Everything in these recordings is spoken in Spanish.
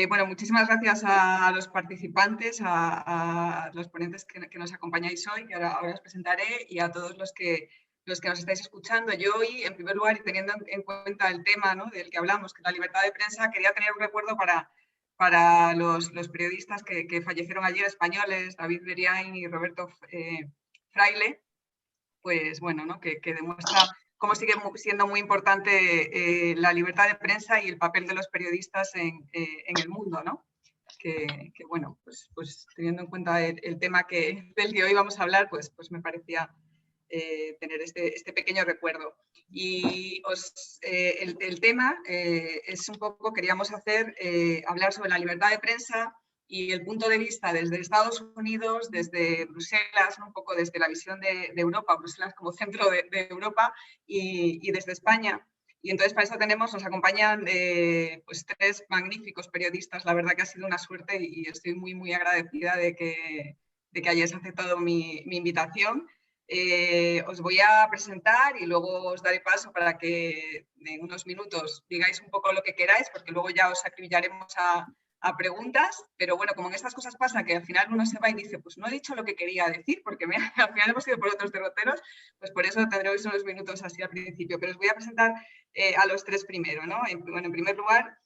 Bueno, muchísimas gracias a los participantes, a los ponentes que nos acompañáis hoy, que ahora os presentaré, y a todos los que nos estáis escuchando. Yo hoy, en primer lugar, y teniendo en cuenta el tema, ¿no?, del que hablamos, que es la libertad de prensa, quería tener un recuerdo para los periodistas que fallecieron ayer, españoles, David Beriain y Roberto Fraile, pues bueno, ¿no?, que demuestra cómo sigue siendo muy importante la libertad de prensa y el papel de los periodistas en el mundo, ¿no? Que bueno, pues teniendo en cuenta el tema del que hoy vamos a hablar, pues me parecía tener este pequeño recuerdo. Y el tema es un poco, queríamos hablar sobre la libertad de prensa y el punto de vista desde Estados Unidos, desde Bruselas, ¿no?, un poco desde la visión de Europa, Bruselas como centro de Europa, y desde España. Y entonces para eso nos acompañan pues 3 magníficos periodistas. La verdad que ha sido una suerte y estoy muy, muy agradecida de que hayáis aceptado mi invitación. Os voy a presentar y luego os daré paso para que en unos minutos digáis un poco lo que queráis, porque luego ya os acribillaremos a preguntas, pero bueno, como en estas cosas pasa que al final uno se va y dice, pues no he dicho lo que quería decir, porque al final hemos ido por otros derroteros, pues por eso tendréis unos minutos así al principio, pero os voy a presentar a los 3 primero, ¿no? En primer lugar,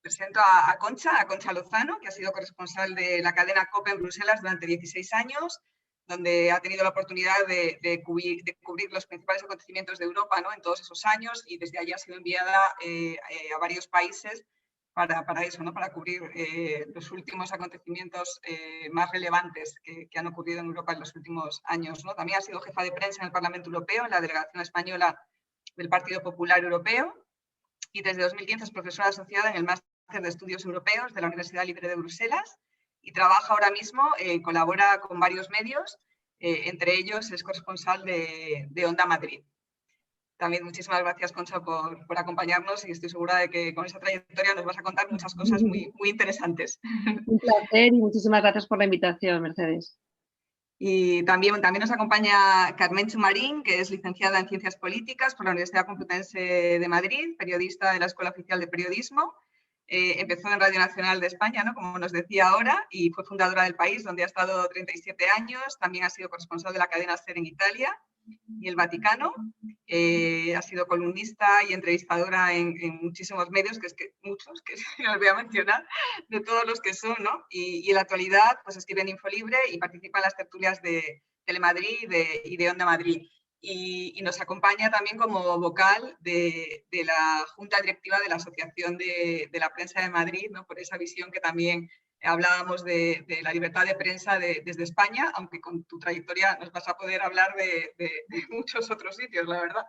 presento a Concha Lozano, que ha sido corresponsal de la cadena COPE en Bruselas durante 16 años, donde ha tenido la oportunidad de cubrir los principales acontecimientos de Europa, ¿no?, en todos esos años, y desde allí ha sido enviada a varios países para eso, ¿no?, para cubrir los últimos acontecimientos más relevantes que han ocurrido en Europa en los últimos años, ¿no? También ha sido jefa de prensa en el Parlamento Europeo, en la delegación española del Partido Popular Europeo, y desde 2015 es profesora asociada en el Máster de Estudios Europeos de la Universidad Libre de Bruselas, y trabaja ahora mismo, colabora con varios medios, entre ellos es corresponsal de Onda Madrid. También muchísimas gracias, Concha, por acompañarnos, y estoy segura de que con esa trayectoria nos vas a contar muchas cosas muy, muy interesantes. Un placer y muchísimas gracias por la invitación, Mercedes. Y también nos acompaña Carmen Chumarín, que es licenciada en Ciencias Políticas por la Universidad Complutense de Madrid, periodista de la Escuela Oficial de Periodismo. Empezó en Radio Nacional de España, ¿no?, como nos decía ahora, y fue fundadora del País, donde ha estado 37 años. También ha sido corresponsal de la cadena SER en Italia y el Vaticano. Ha sido columnista y entrevistadora en muchísimos medios, muchos, que no los voy a mencionar, de todos los que son, ¿no? Y en la actualidad pues escribe en Infolibre y participa en las tertulias de Telemadrid y de Onda Madrid. Y nos acompaña también como vocal de la Junta Directiva de la Asociación de la Prensa de Madrid, ¿no?, por esa visión que también hablábamos de la libertad de prensa desde España, aunque con tu trayectoria nos vas a poder hablar de muchos otros sitios, la verdad.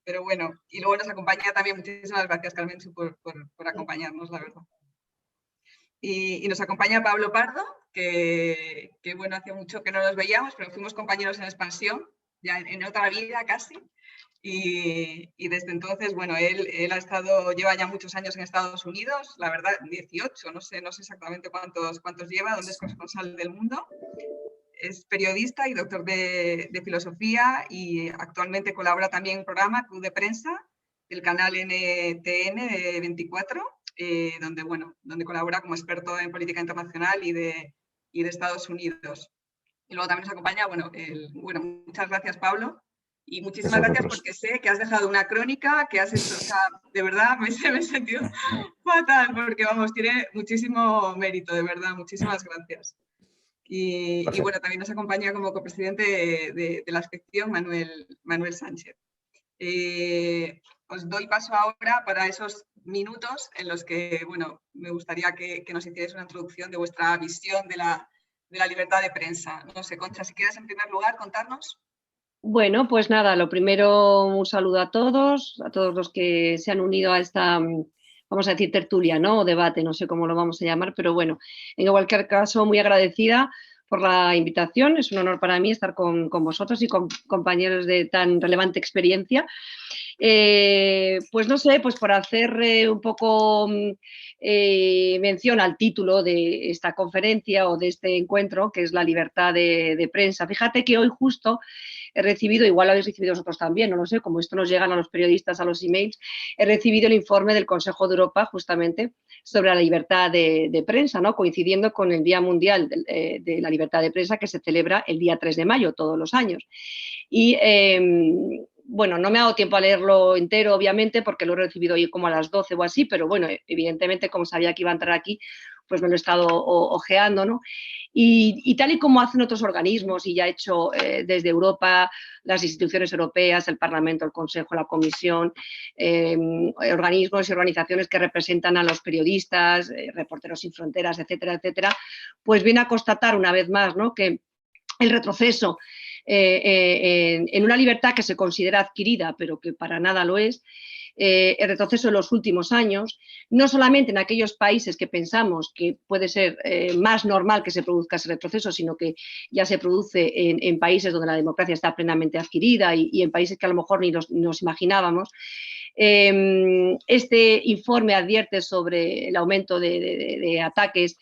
Pero bueno, y luego nos acompaña también, muchísimas gracias, Carmen, por acompañarnos, la verdad. Y nos acompaña Pablo Pardo, que bueno, hace mucho que no nos veíamos, pero fuimos compañeros en Expansión, ya en otra vida casi. Y desde entonces, bueno, él lleva ya muchos años en Estados Unidos, la verdad, 18, no sé exactamente cuántos lleva, donde es corresponsal del mundo. Es periodista y doctor de filosofía, y actualmente colabora también en un programa, Club de Prensa, del canal NTN de 24, donde colabora como experto en política internacional y de Estados Unidos. Y luego también nos acompaña, muchas gracias, Pablo. Y muchísimas gracias porque sé que has dejado una crónica, que has hecho, o sea, de verdad me he sentido fatal, porque vamos, tiene muchísimo mérito, de verdad, muchísimas gracias. Y bueno, también nos acompaña como copresidente de la sección Manuel Sánchez. Os doy paso ahora para esos minutos en los que, bueno, me gustaría que nos hicierais una introducción de vuestra visión de la libertad de prensa. No sé, Concha, si quieres en primer lugar contarnos. Bueno, pues nada, lo primero, un saludo a todos los que se han unido a esta, vamos a decir, tertulia, ¿no?, o debate, no sé cómo lo vamos a llamar, pero bueno, en cualquier caso, muy agradecida por la invitación. Es un honor para mí estar con vosotros y con compañeros de tan relevante experiencia. Pues no sé, pues por hacer un poco mención al título de esta conferencia o de este encuentro, que es la libertad de prensa. Fíjate que hoy justo he recibido, igual lo habéis recibido vosotros también, no lo sé, como esto nos llegan a los periodistas, a los emails, he recibido el informe del Consejo de Europa justamente sobre la libertad de prensa, ¿no? Coincidiendo con el Día Mundial de la Libertad de Prensa, que se celebra el día 3 de mayo todos los años. Y bueno, no me ha dado tiempo a leerlo entero, obviamente, porque lo he recibido hoy como a las 12 o así, pero bueno, evidentemente, como sabía que iba a entrar aquí, pues me lo he estado ojeando, ¿no? Y tal y como hacen otros organismos, y ya ha hecho desde Europa, las instituciones europeas, el Parlamento, el Consejo, la Comisión, organismos y organizaciones que representan a los periodistas, Reporteros Sin Fronteras, etcétera, etcétera, pues viene a constatar una vez más, ¿no?, que el retroceso en una libertad que se considera adquirida, pero que para nada lo es, el retroceso en los últimos años, no solamente en aquellos países que pensamos que puede ser más normal que se produzca ese retroceso, sino que ya se produce en países donde la democracia está plenamente adquirida y en países que a lo mejor ni nos imaginábamos. Este informe advierte sobre el aumento de ataques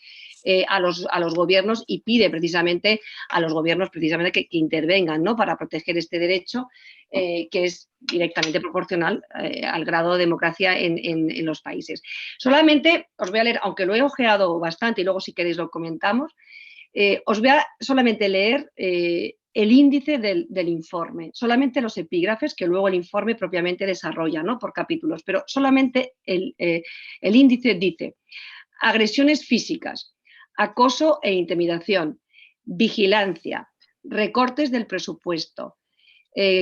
a los gobiernos y pide precisamente a los gobiernos que intervengan, ¿no?, para proteger este derecho que es directamente proporcional al grado de democracia en los países. Solamente os voy a leer, aunque lo he ojeado bastante y luego si queréis lo comentamos, os voy a solamente leer el índice del informe, solamente los epígrafes que luego el informe propiamente desarrolla, ¿no?, por capítulos, pero solamente el índice dice: agresiones físicas, acoso e intimidación, vigilancia, recortes del presupuesto,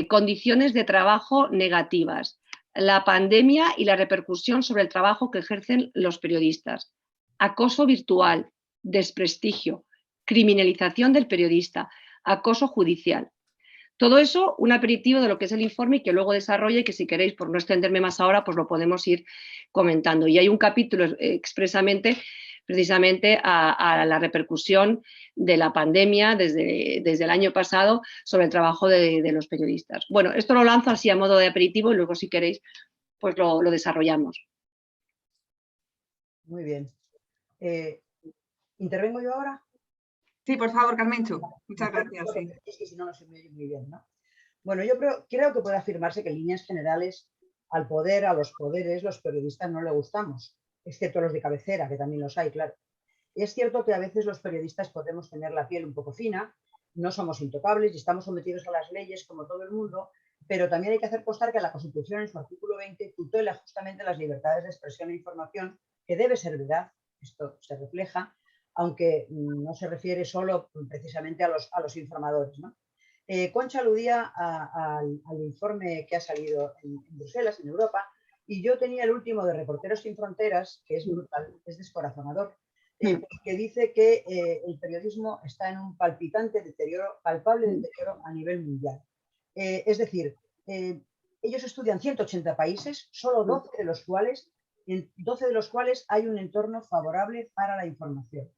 condiciones de trabajo negativas, la pandemia y la repercusión sobre el trabajo que ejercen los periodistas, acoso virtual, desprestigio, criminalización del periodista, acoso judicial. Todo eso, un aperitivo de lo que es el informe y que luego desarrolle, que si queréis, por no extenderme más ahora, pues lo podemos ir comentando. Y hay un capítulo expresamente precisamente a la repercusión de la pandemia desde el año pasado sobre el trabajo de los periodistas. Bueno, esto lo lanzo así a modo de aperitivo y luego, si queréis, pues lo desarrollamos. Muy bien. ¿Intervengo yo ahora? Sí, por favor, Carmenchu. Muchas gracias. Sí. Es que si no, no se me oye muy bien, ¿no? Bueno, yo creo que puede afirmarse que en líneas generales al poder, a los poderes, los periodistas no le gustamos, excepto los de cabecera, que también los hay, claro. Es cierto que a veces los periodistas podemos tener la piel un poco fina, no somos intocables y estamos sometidos a las leyes como todo el mundo, pero también hay que hacer constar que la Constitución, en su artículo 20, tutela justamente las libertades de expresión e información, que debe ser verdad, esto se refleja, aunque no se refiere solo precisamente a los informadores, ¿no? Concha aludía al informe que ha salido en Bruselas, en Europa, y yo tenía el último de Reporteros Sin Fronteras, que es brutal, es descorazonador, que dice que el periodismo está en un palpitante deterioro, palpable deterioro a nivel mundial. Es decir, ellos estudian 180 países, solo 12 de los cuales hay un entorno favorable para la información.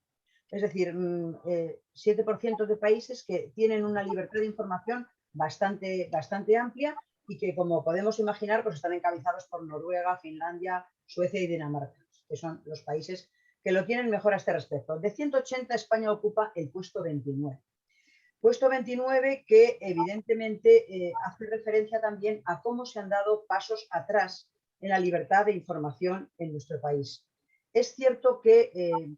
Es decir, 7% de países que tienen una libertad de información bastante amplia y que, como podemos imaginar, pues están encabezados por Noruega, Finlandia, Suecia y Dinamarca, que son los países que lo tienen mejor a este respecto. De 180, España ocupa el puesto 29. Puesto 29 que evidentemente hace referencia también a cómo se han dado pasos atrás en la libertad de información en nuestro país. Es cierto que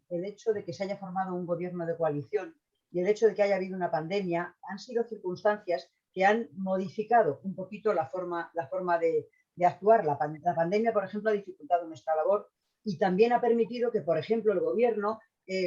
el hecho de que se haya formado un gobierno de coalición y el hecho de que haya habido una pandemia han sido circunstancias que han modificado un poquito la forma de actuar. La pandemia, por ejemplo, ha dificultado nuestra labor y también ha permitido que, por ejemplo, el gobierno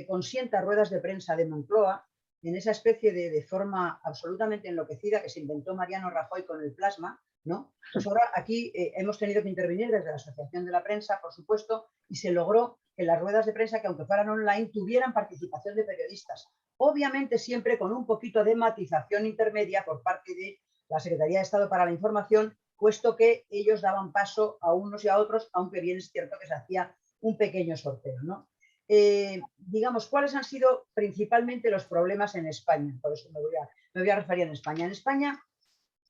consienta ruedas de prensa de Moncloa en esa especie de forma absolutamente enloquecida que se inventó Mariano Rajoy con el plasma, ¿no? Pues ahora aquí hemos tenido que intervenir desde la Asociación de la Prensa, por supuesto, y se logró que las ruedas de prensa, que aunque fueran online, tuvieran participación de periodistas. Obviamente siempre con un poquito de matización intermedia por parte de la Secretaría de Estado para la Información, puesto que ellos daban paso a unos y a otros, aunque bien es cierto que se hacía un pequeño sorteo, ¿no? digamos, ¿cuáles han sido principalmente los problemas en España? Por eso me voy a referir en España. En España,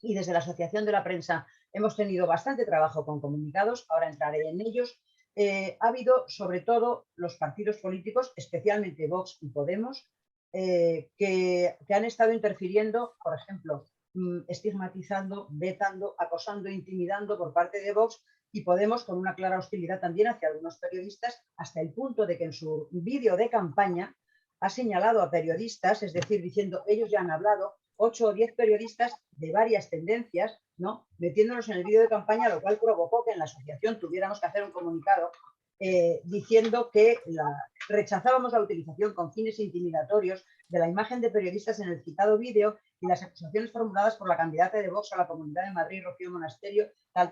y desde la Asociación de la Prensa hemos tenido bastante trabajo con comunicados, ahora entraré en ellos. Ha habido, sobre todo, los partidos políticos, especialmente Vox y Podemos, que han estado interfiriendo, por ejemplo, estigmatizando, vetando, acosando, intimidando por parte de Vox y Podemos, con una clara hostilidad también hacia algunos periodistas, hasta el punto de que en su vídeo de campaña ha señalado a periodistas, es decir, diciendo, ellos ya han hablado, 8 o 10 periodistas de varias tendencias, ¿no?, metiéndonos en el vídeo de campaña, lo cual provocó que en la asociación tuviéramos que hacer un comunicado diciendo que rechazábamos la utilización con fines intimidatorios de la imagen de periodistas en el citado vídeo y las acusaciones formuladas por la candidata de Vox a la Comunidad de Madrid, Rocío Monasterio, tal.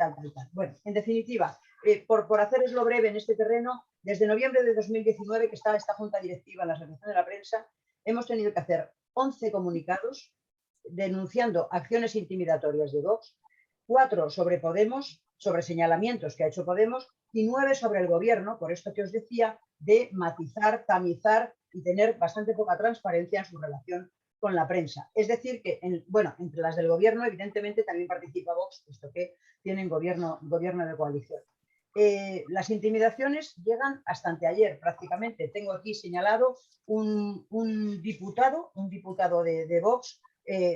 Bueno, en definitiva, por haceroslo breve en este terreno, desde noviembre de 2019, que estaba esta junta directiva en la Asociación de la Prensa, hemos tenido que hacer 11 comunicados denunciando acciones intimidatorias de Vox, 4 sobre Podemos, sobre señalamientos que ha hecho Podemos, y 9 sobre el gobierno, por esto que os decía, de matizar, tamizar y tener bastante poca transparencia en su relación con la prensa. Es decir, que, bueno, entre las del gobierno, evidentemente, también participa Vox, puesto que tienen gobierno de coalición. Las intimidaciones llegan hasta anteayer, prácticamente. Tengo aquí señalado un diputado de Vox,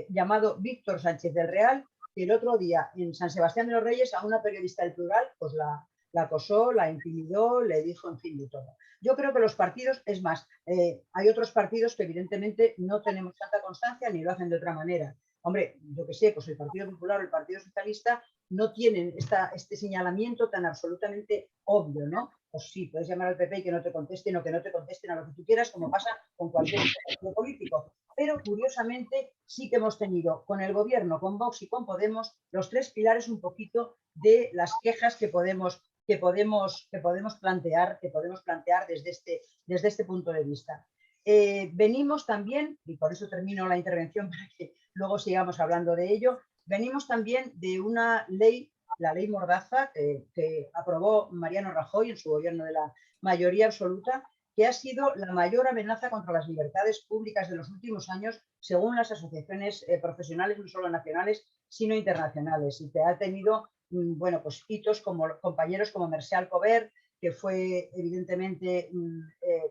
llamado Víctor Sánchez del Real, que el otro día en San Sebastián de los Reyes a una periodista del Plural pues la acosó, la intimidó, le dijo, en fin, de todo. Yo creo que los partidos, es más, hay otros partidos que evidentemente no tenemos tanta constancia ni lo hacen de otra manera. Hombre, yo que sé, pues el Partido Popular o el Partido Socialista no tienen este señalamiento tan absolutamente obvio, ¿no? Pues sí, puedes llamar al PP y que no te contesten o que no te contesten a lo que tú quieras, como pasa con cualquier partido político. Pero curiosamente sí que hemos tenido con el gobierno, con Vox y con Podemos, los 3 pilares un poquito de las quejas que podemos plantear desde este punto de vista. Venimos también, y por eso termino la intervención para que luego sigamos hablando de ello, venimos también de una ley, la ley Mordaza, que aprobó Mariano Rajoy en su gobierno de la mayoría absoluta, que ha sido la mayor amenaza contra las libertades públicas de los últimos años, según las asociaciones profesionales, no solo nacionales, sino internacionales, y que ha tenido, bueno, pues hitos como compañeros como Mercè Alcover, que fue evidentemente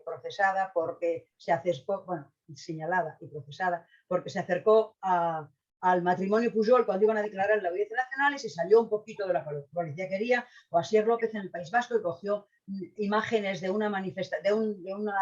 procesada porque se acercó, bueno, señalada y procesada porque se acercó al matrimonio Pujol cuando iban a declarar en la Audiencia Nacional y se salió un poquito de lo que la policía quería, o Asier López en el País Vasco y cogió imágenes de una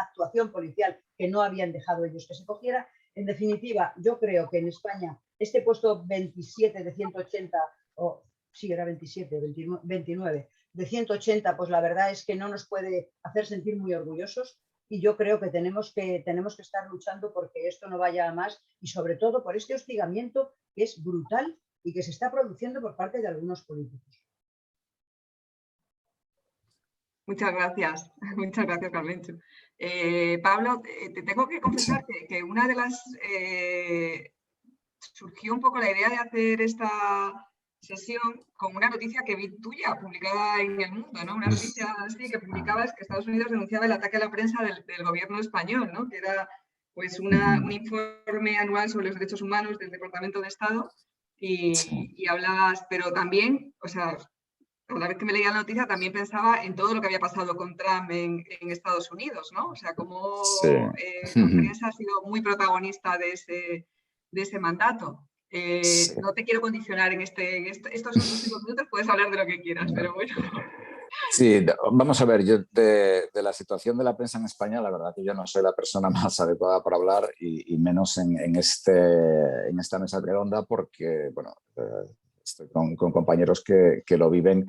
actuación policial que no habían dejado ellos que se cogiera. En definitiva, yo creo que en España este puesto 27 de 180, o sí, era 27, 29 de 180, pues la verdad es que no nos puede hacer sentir muy orgullosos. Y yo creo que tenemos que estar luchando porque esto no vaya a más y sobre todo por este hostigamiento que es brutal y que se está produciendo por parte de algunos políticos. Muchas gracias, Carmenchu. Pablo, te tengo que confesar que una de las... surgió un poco la idea de hacer esta sesión con una noticia que vi tuya, publicada en El Mundo, ¿no? Una noticia así que publicabas que Estados Unidos denunciaba el ataque a la prensa del gobierno español, ¿no? Que era pues un informe anual sobre los derechos humanos del Departamento de Estado y hablabas, pero también, o sea, a la vez que me leía la noticia también pensaba en todo lo que había pasado con Trump en Estados Unidos, ¿no? O sea, cómo la prensa ha sido muy protagonista de ese mandato. No te quiero condicionar en estos últimos minutos, puedes hablar de lo que quieras, pero bueno. Sí, vamos a ver, yo de la situación de la prensa en España, la verdad que yo no soy la persona más adecuada para hablar y menos en esta mesa redonda porque, bueno, estoy con compañeros que lo viven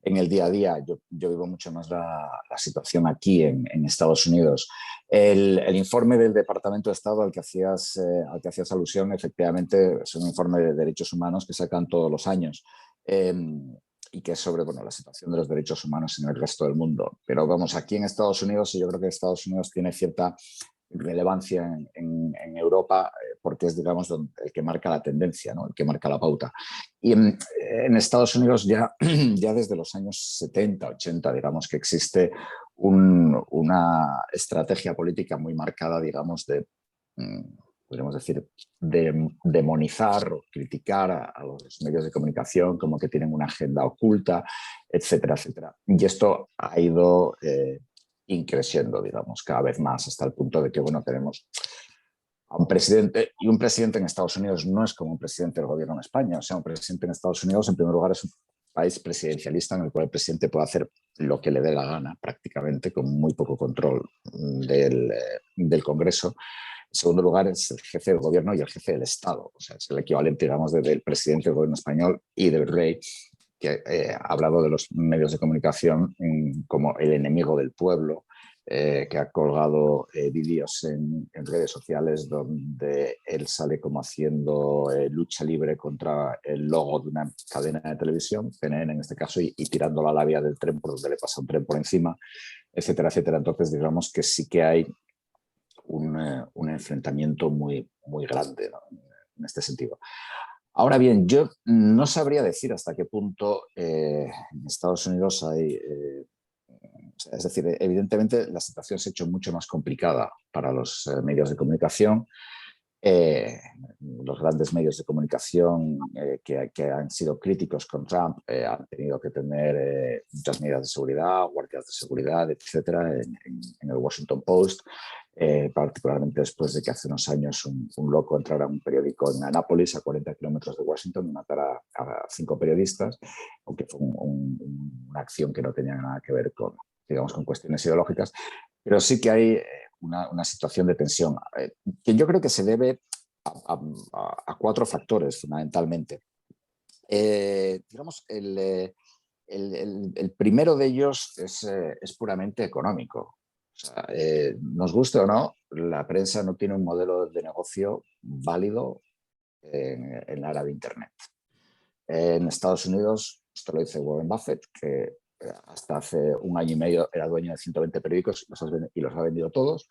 en el día a día. Yo vivo mucho más la situación aquí en Estados Unidos. El informe del Departamento de Estado al que hacías alusión, efectivamente, es un informe de derechos humanos que sacan todos los años y que es sobre, bueno, la situación de los derechos humanos en el resto del mundo. Pero vamos, aquí en Estados Unidos, y yo creo que Estados Unidos tiene cierta relevancia en Europa porque es, digamos, el que marca la tendencia, ¿no? El que marca la pauta. Y en Estados Unidos ya desde los años 70, 80, digamos que existe una estrategia política muy marcada, digamos, podríamos decir, de demonizar o criticar a los medios de comunicación como que tienen una agenda oculta, etcétera, etcétera. Y esto ha ido increciendo, digamos, cada vez más, hasta el punto de que, bueno, tenemos a un presidente, y un presidente en Estados Unidos no es como un presidente del gobierno en España. O sea, un presidente en Estados Unidos, en primer lugar, es un país presidencialista en el cual el presidente puede hacer lo que le dé la gana, prácticamente, con muy poco control del Congreso. En segundo lugar, es el jefe del gobierno y el jefe del Estado. O sea, es el equivalente, digamos, del presidente del gobierno español y del rey, que ha hablado de los medios de comunicación como el enemigo del pueblo, que ha colgado vídeos en redes sociales donde él sale como haciendo lucha libre contra el logo de una cadena de televisión, CNN en este caso, y tirando la labia del tren por donde le pasa un tren por encima, etcétera, etcétera. Entonces, digamos que sí que hay un enfrentamiento muy, muy grande, ¿no?, en este sentido. Ahora bien, yo no sabría decir hasta qué punto en Estados Unidos hay... es decir, evidentemente la situación se ha hecho mucho más complicada para los medios de comunicación. Los grandes medios de comunicación que han sido críticos con Trump han tenido que tener muchas medidas de seguridad, guardias de seguridad, etcétera, en el Washington Post, particularmente después de que hace unos años un loco entrara a un periódico en Annapolis, a 40 kilómetros de Washington, y matara a 5 periodistas, aunque fue una acción que no tenía nada que ver con, digamos, con cuestiones ideológicas, pero sí que hay una situación de tensión que yo creo que se debe a 4 factores fundamentalmente. Digamos, el primero de ellos es puramente económico. O sea, nos guste o no, la prensa no tiene un modelo de negocio válido en la era de Internet. En Estados Unidos, esto lo dice Warren Buffett, que hasta hace un año y medio era dueño de 120 periódicos y los ha vendido todos.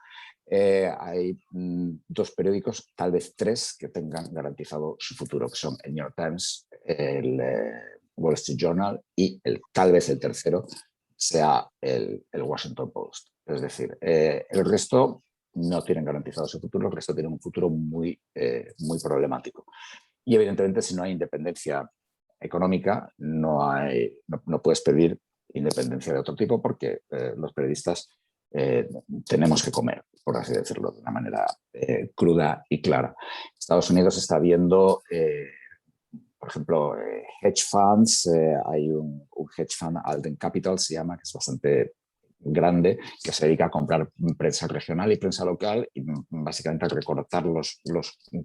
Hay 2 periódicos, tal vez 3, que tengan garantizado su futuro, que son el New York Times, el Wall Street Journal y tal vez el tercero sea el Washington Post. Es decir, el resto no tienen garantizado su futuro, el resto tienen un futuro muy, muy problemático. Y evidentemente, si no hay independencia económica, no puedes pedir independencia de otro tipo, porque los periodistas tenemos que comer, por así decirlo, de una manera cruda y clara. Estados Unidos está viendo, por ejemplo, hedge funds. Hay un hedge fund, Alden Capital se llama, que es bastante grande, que se dedica a comprar prensa regional y prensa local y básicamente a recortar los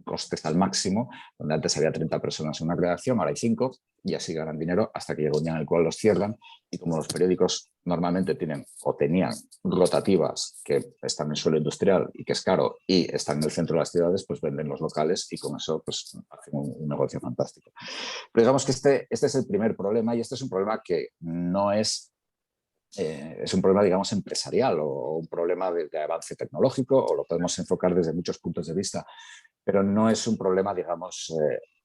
costes al máximo. Donde antes había 30 personas en una redacción, ahora hay 5, y así ganan dinero hasta que llega un día en el cual los cierran. Y como los periódicos normalmente tienen o tenían rotativas que están en suelo industrial y que es caro y están en el centro de las ciudades, pues venden los locales y con eso pues hacen un negocio fantástico. Pero digamos que este es el primer problema, y este es un problema que no es un problema, digamos, empresarial o un problema de avance tecnológico, o lo podemos enfocar desde muchos puntos de vista, pero no es un problema, digamos,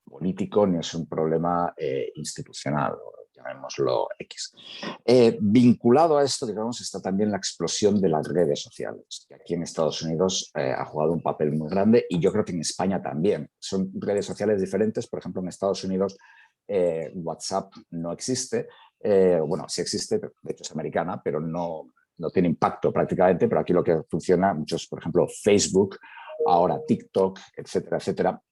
político, ni es un problema institucional, llamémoslo X. Vinculado a esto, digamos, está también la explosión de las redes sociales, que aquí en Estados Unidos ha jugado un papel muy grande, y yo creo que en España también. Son redes sociales diferentes. Por ejemplo, en Estados Unidos WhatsApp no existe. Bueno, sí existe, de hecho es americana, pero no tiene impacto prácticamente. Pero aquí lo que funciona, muchos, por ejemplo, Facebook, ahora TikTok, etcétera, etcétera.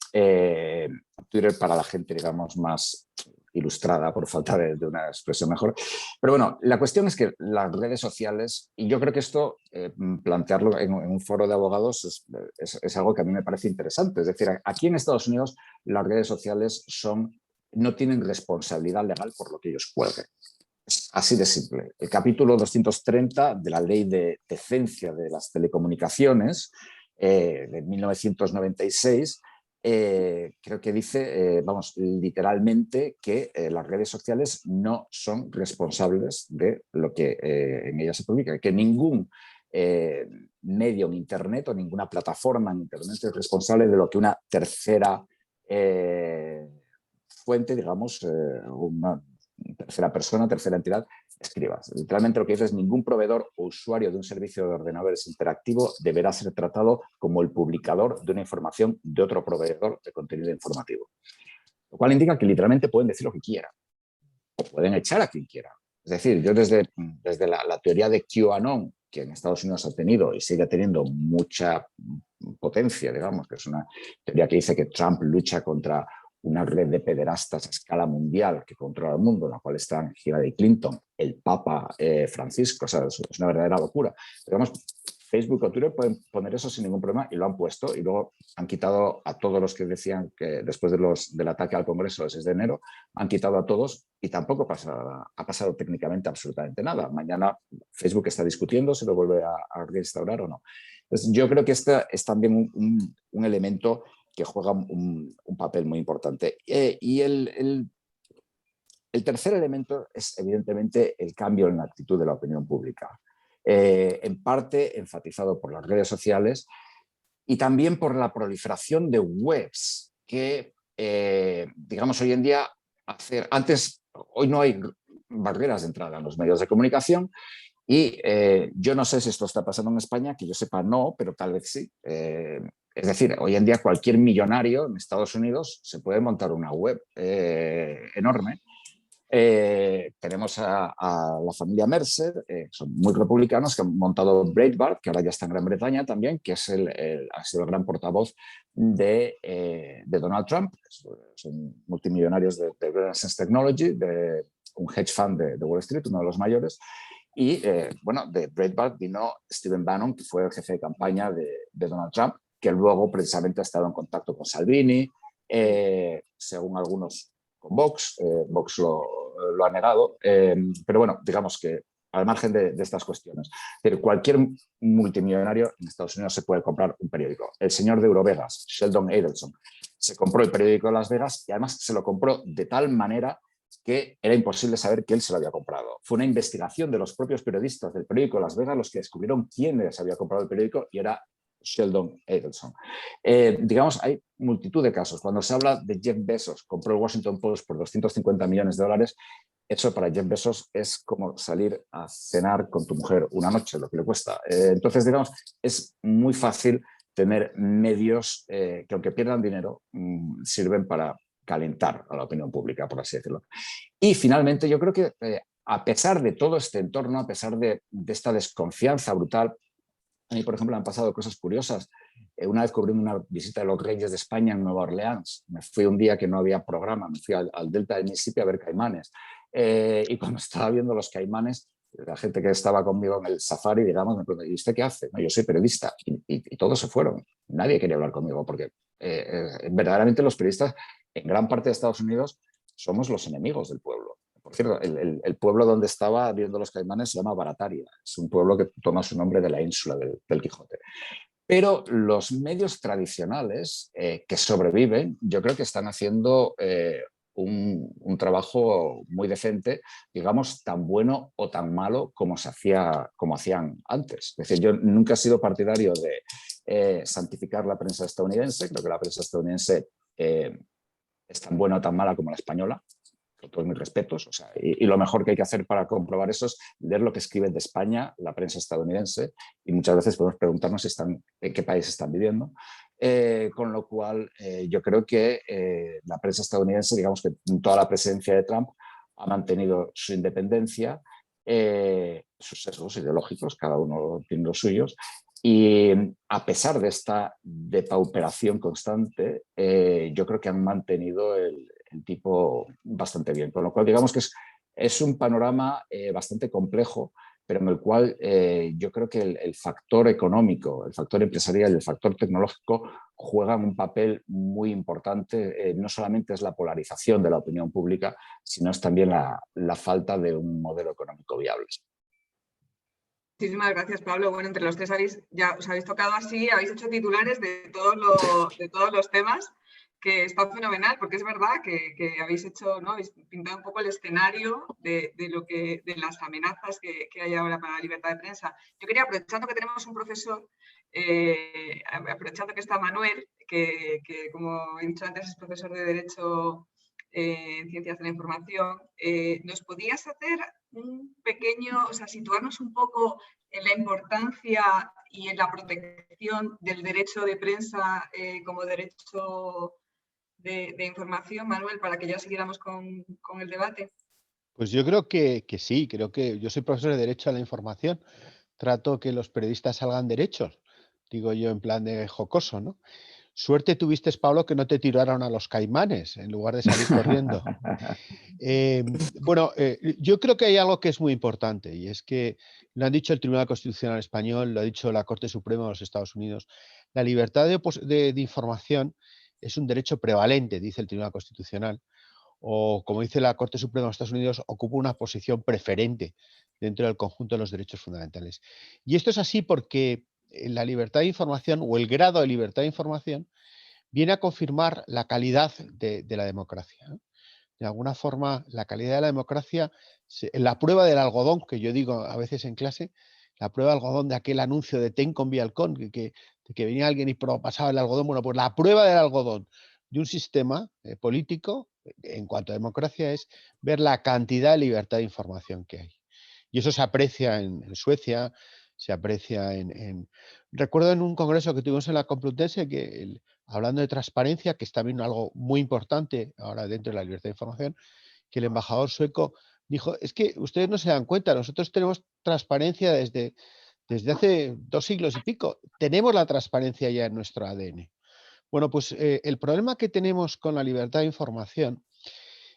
Twitter para la gente, digamos, más ilustrada, por falta de una expresión mejor. Pero bueno, la cuestión es que las redes sociales, y yo creo que esto, plantearlo en un foro de abogados es algo que a mí me parece interesante. Es decir, aquí en Estados Unidos las redes sociales no tienen responsabilidad legal por lo que ellos cuelguen. Es así de simple. El capítulo 230 de la Ley de Decencia de las Telecomunicaciones de 1996 creo que dice, vamos, literalmente, que las redes sociales no son responsables de lo que en ellas se publica, que ningún medio en Internet o ninguna plataforma en Internet es responsable de lo que una tercera fuente, digamos, una tercera persona, tercera entidad, escribas. Literalmente lo que dice es: ningún proveedor o usuario de un servicio de ordenadores interactivo deberá ser tratado como el publicador de una información de otro proveedor de contenido informativo. Lo cual indica que literalmente pueden decir lo que quieran o pueden echar a quien quiera. Es decir, yo desde la teoría de QAnon, que en Estados Unidos ha tenido y sigue teniendo mucha potencia, digamos, que es una teoría que dice que Trump lucha contra una red de pederastas a escala mundial que controla el mundo, en la cual están Hillary Clinton, el Papa Francisco, o sea, es una verdadera locura. Pero digamos, Facebook o Twitter pueden poner eso sin ningún problema y lo han puesto, y luego han quitado a todos los que decían que después del ataque al Congreso el 6 de enero, han quitado a todos y tampoco ha pasado técnicamente absolutamente nada. Mañana Facebook está discutiendo si lo vuelve a reinstaurar o no. Entonces, yo creo que este es también un elemento que juega un papel muy importante. Y el tercer elemento es evidentemente el cambio en la actitud de la opinión pública. En parte enfatizado por las redes sociales y también por la proliferación de webs que, digamos, hoy en día, hoy no hay barreras de entrada en los medios de comunicación y yo no sé si esto está pasando en España, que yo sepa no, pero tal vez sí. Es decir, hoy en día cualquier millonario en Estados Unidos se puede montar una web enorme. Tenemos a la familia Mercer, son muy republicanos, que han montado Breitbart, que ahora ya está en Gran Bretaña también, que es ha sido el gran portavoz de Donald Trump. Son multimillonarios de Renaissance Technology, de un hedge fund de Wall Street, uno de los mayores. Y bueno, de Breitbart vino Stephen Bannon, que fue el jefe de campaña de Donald Trump, que luego precisamente ha estado en contacto con Salvini, según algunos con Vox. Vox lo ha negado, pero bueno, digamos que al margen de estas cuestiones, pero cualquier multimillonario en Estados Unidos se puede comprar un periódico. El señor de Eurovegas, Sheldon Adelson, se compró el periódico de Las Vegas y además se lo compró de tal manera que era imposible saber que él se lo había comprado. Fue una investigación de los propios periodistas del periódico de Las Vegas los que descubrieron quién les había comprado el periódico, y era Sheldon Adelson. Digamos, hay multitud de casos. Cuando se habla de Jeff Bezos, compró el Washington Post por $250 millones, eso para Jeff Bezos es como salir a cenar con tu mujer una noche, lo que le cuesta. Entonces, digamos, es muy fácil tener medios que, aunque pierdan dinero, sirven para calentar a la opinión pública, por así decirlo. Y finalmente, yo creo que a pesar de todo este entorno, a pesar de esta desconfianza brutal, a mí, por ejemplo, me han pasado cosas curiosas. Una vez cubriendo una visita de los Reyes de España en Nueva Orleans, me fui un día que no había programa, me fui al delta del Mississippi a ver caimanes. Y cuando estaba viendo los caimanes, la gente que estaba conmigo en el safari, digamos, me preguntó: ¿y usted qué hace? No, yo soy periodista. Y todos se fueron. Nadie quería hablar conmigo porque verdaderamente los periodistas en gran parte de Estados Unidos somos los enemigos del pueblo. Por cierto, el pueblo donde estaba viendo los caimanes se llama Barataria. Es un pueblo que toma su nombre de la ínsula del Quijote. Pero los medios tradicionales que sobreviven, yo creo que están haciendo un trabajo muy decente, digamos, tan bueno o tan malo como hacían antes. Es decir, yo nunca he sido partidario de santificar la prensa estadounidense. Creo que la prensa estadounidense es tan buena o tan mala como la española, con todos mis respetos. O sea, y lo mejor que hay que hacer para comprobar eso es leer lo que escribe de España la prensa estadounidense, y muchas veces podemos preguntarnos en qué país están viviendo. Con lo cual, yo creo que la prensa estadounidense, digamos que toda la presidencia de Trump ha mantenido su independencia, sus sesgos ideológicos, cada uno tiene los suyos, y a pesar de esta depauperación constante, yo creo que han mantenido el tipo bastante bien. Con lo cual, digamos que es un panorama bastante complejo, pero en el cual yo creo que el factor económico, el factor empresarial y el factor tecnológico juegan un papel muy importante. No solamente es la polarización de la opinión pública, sino es también la falta de un modelo económico viable. Muchísimas gracias, Pablo. Bueno, entre los tres ya os habéis tocado así, habéis hecho titulares de todos los temas, que está fenomenal, porque es verdad que habéis hecho, ¿no? Habéis pintado un poco el escenario de las amenazas que hay ahora para la libertad de prensa. Yo quería, aprovechando que tenemos un profesor, aprovechando que está Manuel, que como he dicho antes es profesor de Derecho en Ciencias de la Información, ¿nos podías hacer un pequeño, o sea, situarnos un poco en la importancia y en la protección del derecho de prensa como derecho de información, Manuel, para que ya siguiéramos con el debate. Pues yo creo que sí, creo que yo soy profesor de Derecho a la Información, trato que los periodistas salgan derechos, digo yo en plan de jocoso, ¿no? Suerte tuviste, Pablo, que no te tiraron a los caimanes en lugar de salir corriendo. Bueno, yo creo que hay algo que es muy importante y es que lo han dicho el Tribunal Constitucional Español, lo ha dicho la Corte Suprema de los Estados Unidos. La libertad de información es un derecho prevalente, dice el Tribunal Constitucional, o como dice la Corte Suprema de los Estados Unidos, ocupa una posición preferente dentro del conjunto de los derechos fundamentales. Y esto es así porque la libertad de información o el grado de libertad de información viene a confirmar la calidad de la democracia, ¿no? De alguna forma, la calidad de la democracia, la prueba del algodón, que yo digo a veces en clase, la prueba del algodón de aquel anuncio de Ten con Vialcón, que venía alguien y pasaba el algodón. Bueno, pues la prueba del algodón de un sistema político, en cuanto a democracia, es ver la cantidad de libertad de información que hay. Y eso se aprecia en Suecia, se aprecia Recuerdo en un congreso que tuvimos en la Complutense que hablando de transparencia, que es también algo muy importante ahora dentro de la libertad de información, que el embajador sueco dijo, es que ustedes no se dan cuenta, nosotros tenemos transparencia desde hace 2 siglos y pico, tenemos la transparencia ya en nuestro ADN. Bueno, pues el problema que tenemos con la libertad de información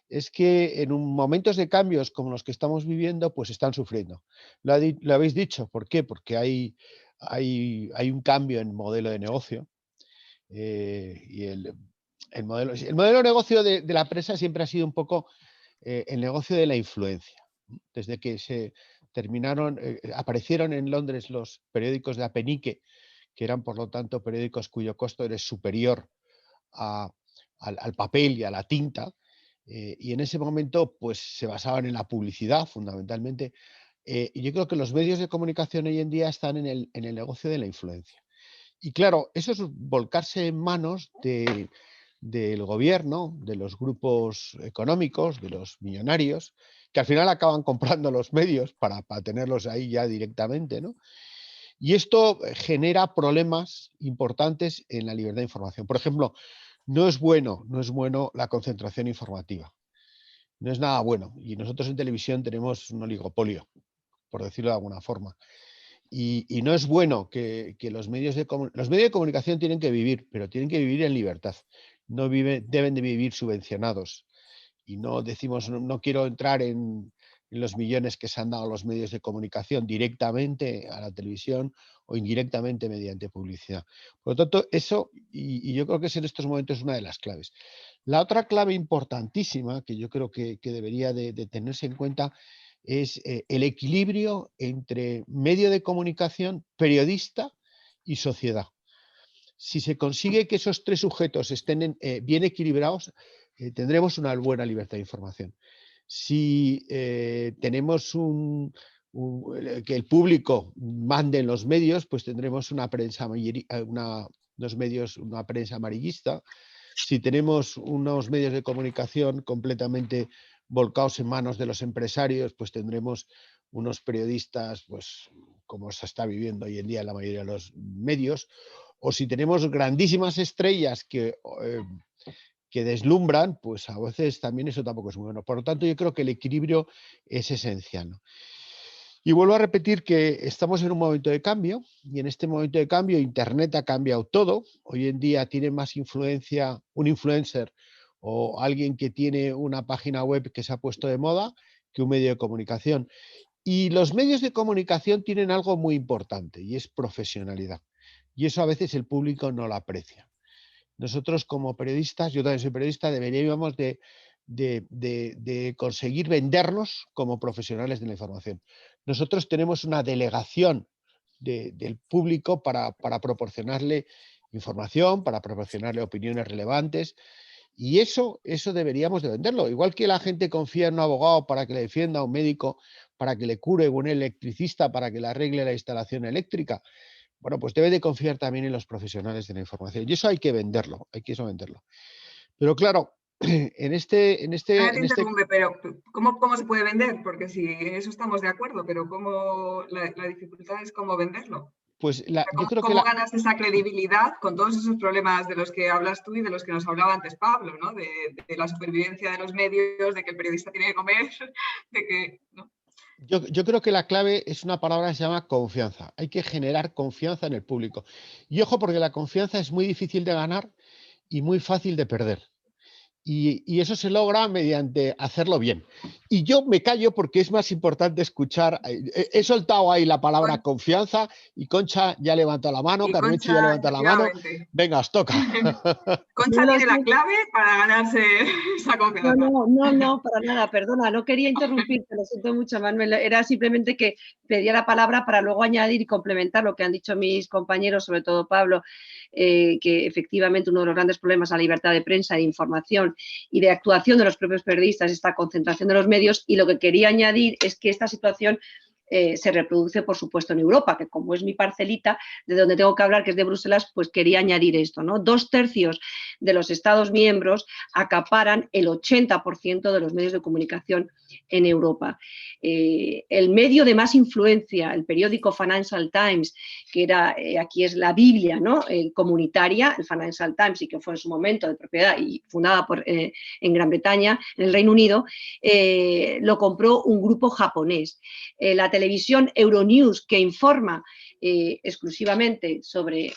es que en momentos de cambios como los que estamos viviendo, pues están sufriendo. Lo habéis dicho, ¿por qué? Porque hay un cambio en modelo de negocio. Y el modelo de negocio de la prensa siempre ha sido un poco el negocio de la influencia. Desde que aparecieron en Londres los periódicos de apenique, que eran por lo tanto periódicos cuyo costo era superior al papel y a la tinta, y en ese momento pues se basaban en la publicidad fundamentalmente. Y yo creo que los medios de comunicación hoy en día están en el negocio de la influencia. Y claro, eso es volcarse en manos del gobierno, de los grupos económicos, de los millonarios, que al final acaban comprando los medios para tenerlos ahí ya directamente, ¿no? Y esto genera problemas importantes en la libertad de información. Por ejemplo, no es bueno la concentración informativa. No es nada bueno. Y nosotros en televisión tenemos un oligopolio, por decirlo de alguna forma. Y no es bueno que los medios de comunicación tienen que vivir, pero tienen que vivir en libertad. Deben de vivir subvencionados. Y no decimos, no quiero entrar en los millones que se han dado a los medios de comunicación directamente a la televisión o indirectamente mediante publicidad. Por lo tanto, eso, y yo creo que es en estos momentos una de las claves. La otra clave importantísima que yo creo que debería de tenerse en cuenta es el equilibrio entre medio de comunicación, periodista y sociedad. Si se consigue que esos 3 sujetos estén bien equilibrados, tendremos una buena libertad de información. Si tenemos que el público mande en los medios, pues tendremos una prensa amarillista. Si tenemos unos medios de comunicación completamente volcados en manos de los empresarios, pues tendremos unos periodistas, pues como se está viviendo hoy en día en la mayoría de los medios, o si tenemos grandísimas estrellas que deslumbran, pues a veces también eso tampoco es muy bueno. Por lo tanto, yo creo que el equilibrio es esencial, ¿no? Y vuelvo a repetir que estamos en un momento de cambio y en este momento de cambio Internet ha cambiado todo. Hoy en día tiene más influencia un influencer o alguien que tiene una página web que se ha puesto de moda que un medio de comunicación. Y los medios de comunicación tienen algo muy importante y es profesionalidad. Y eso a veces el público no lo aprecia. Nosotros como periodistas, yo también soy periodista, deberíamos de conseguir vendernos como profesionales de la información. Nosotros tenemos una delegación del público para proporcionarle información, para proporcionarle opiniones relevantes, y eso deberíamos de venderlo. Igual que la gente confía en un abogado para que le defienda, a un médico para que le cure, o un electricista para que le arregle la instalación eléctrica. Bueno, pues debe de confiar también en los profesionales de la información. Y eso hay que venderlo, Pero claro, en este Te interrumpe, pero ¿cómo se puede vender? Porque si en eso estamos de acuerdo, pero la dificultad es cómo venderlo. Pues yo creo que ¿Cómo ganas esa credibilidad con todos esos problemas de los que hablas tú y de los que nos hablaba antes Pablo, ¿no? De la supervivencia de los medios, de que el periodista tiene que comer, de que... ¿no? Yo creo que la clave es una palabra que se llama confianza. Hay que generar confianza en el público. Y ojo, porque la confianza es muy difícil de ganar y muy fácil de perder. Y eso se logra mediante hacerlo bien. Y yo me callo porque es más importante escuchar. He soltado ahí la palabra confianza y Concha ya levanta la mano, Carmencho ya levanta la mano. Venga, os toca. Concha tiene la clave para ganarse esa confianza. No, para nada, perdona, no quería interrumpirte, lo siento mucho, Manuel. Era simplemente que pedía la palabra para luego añadir y complementar lo que han dicho mis compañeros, sobre todo Pablo, que efectivamente uno de los grandes problemas es la libertad de prensa, de información y de actuación de los propios periodistas, esta concentración de los medios, y lo que quería añadir es que esta situación se reproduce, por supuesto, en Europa, que como es mi parcelita, de donde tengo que hablar, que es de Bruselas, pues quería añadir esto, ¿no? 2/3 de los Estados miembros acaparan el 80% de los medios de comunicación en Europa. El medio de más influencia, el periódico Financial Times, que era, aquí es la Biblia, ¿no? Comunitaria, el Financial Times, y que fue en su momento de propiedad y fundada en Gran Bretaña, en el Reino Unido, lo compró un grupo japonés. La televisión Euronews, que informa exclusivamente sobre